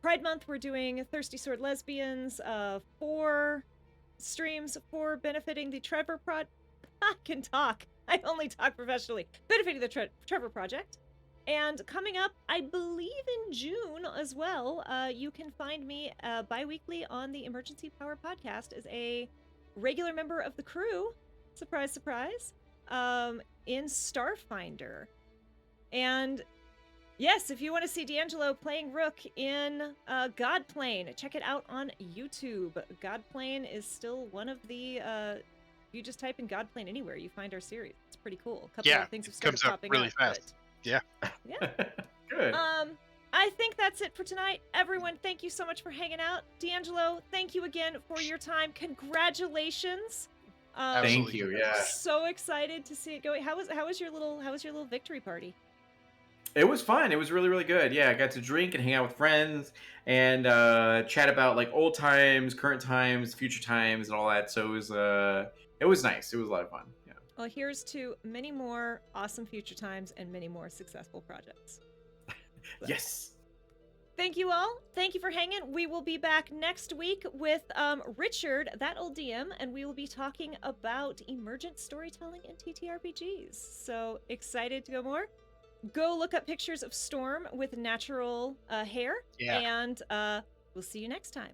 Pride Month. We're doing Thirsty Sword Lesbians, 4 streams for benefiting the Trevor I can talk. I only talk professionally. Benefiting the Trevor Project. And coming up, I believe in June as well, you can find me bi-weekly on the Emergency Power Podcast as a regular member of the crew. Surprise, surprise. In Starfinder. And yes, if you want to see DeAngelo playing Rook in Godplane, check it out on YouTube. Godplane is still one of the, you just type in Godplane anywhere, you find our series. It's pretty cool. A couple of things have started popping really up, fast. Yeah. Good. I think that's it for tonight. Everyone, thank you so much for hanging out. DeAngelo, thank you again for your time. Congratulations. Thank you. Yeah. So excited to see it going. How was your little victory party? It was fun. It was really, really good. Yeah, I got to drink and hang out with friends and chat about like old times, current times, future times, and all that. So it was nice. It was a lot of fun. Yeah. Well, here's to many more awesome future times and many more successful projects. So. Yes. Thank you all. Thank you for hanging. We will be back next week with Richard, that old DM, and we will be talking about emergent storytelling in TTRPGs. So excited to go more. Go look up pictures of Storm with natural hair, and we'll see you next time.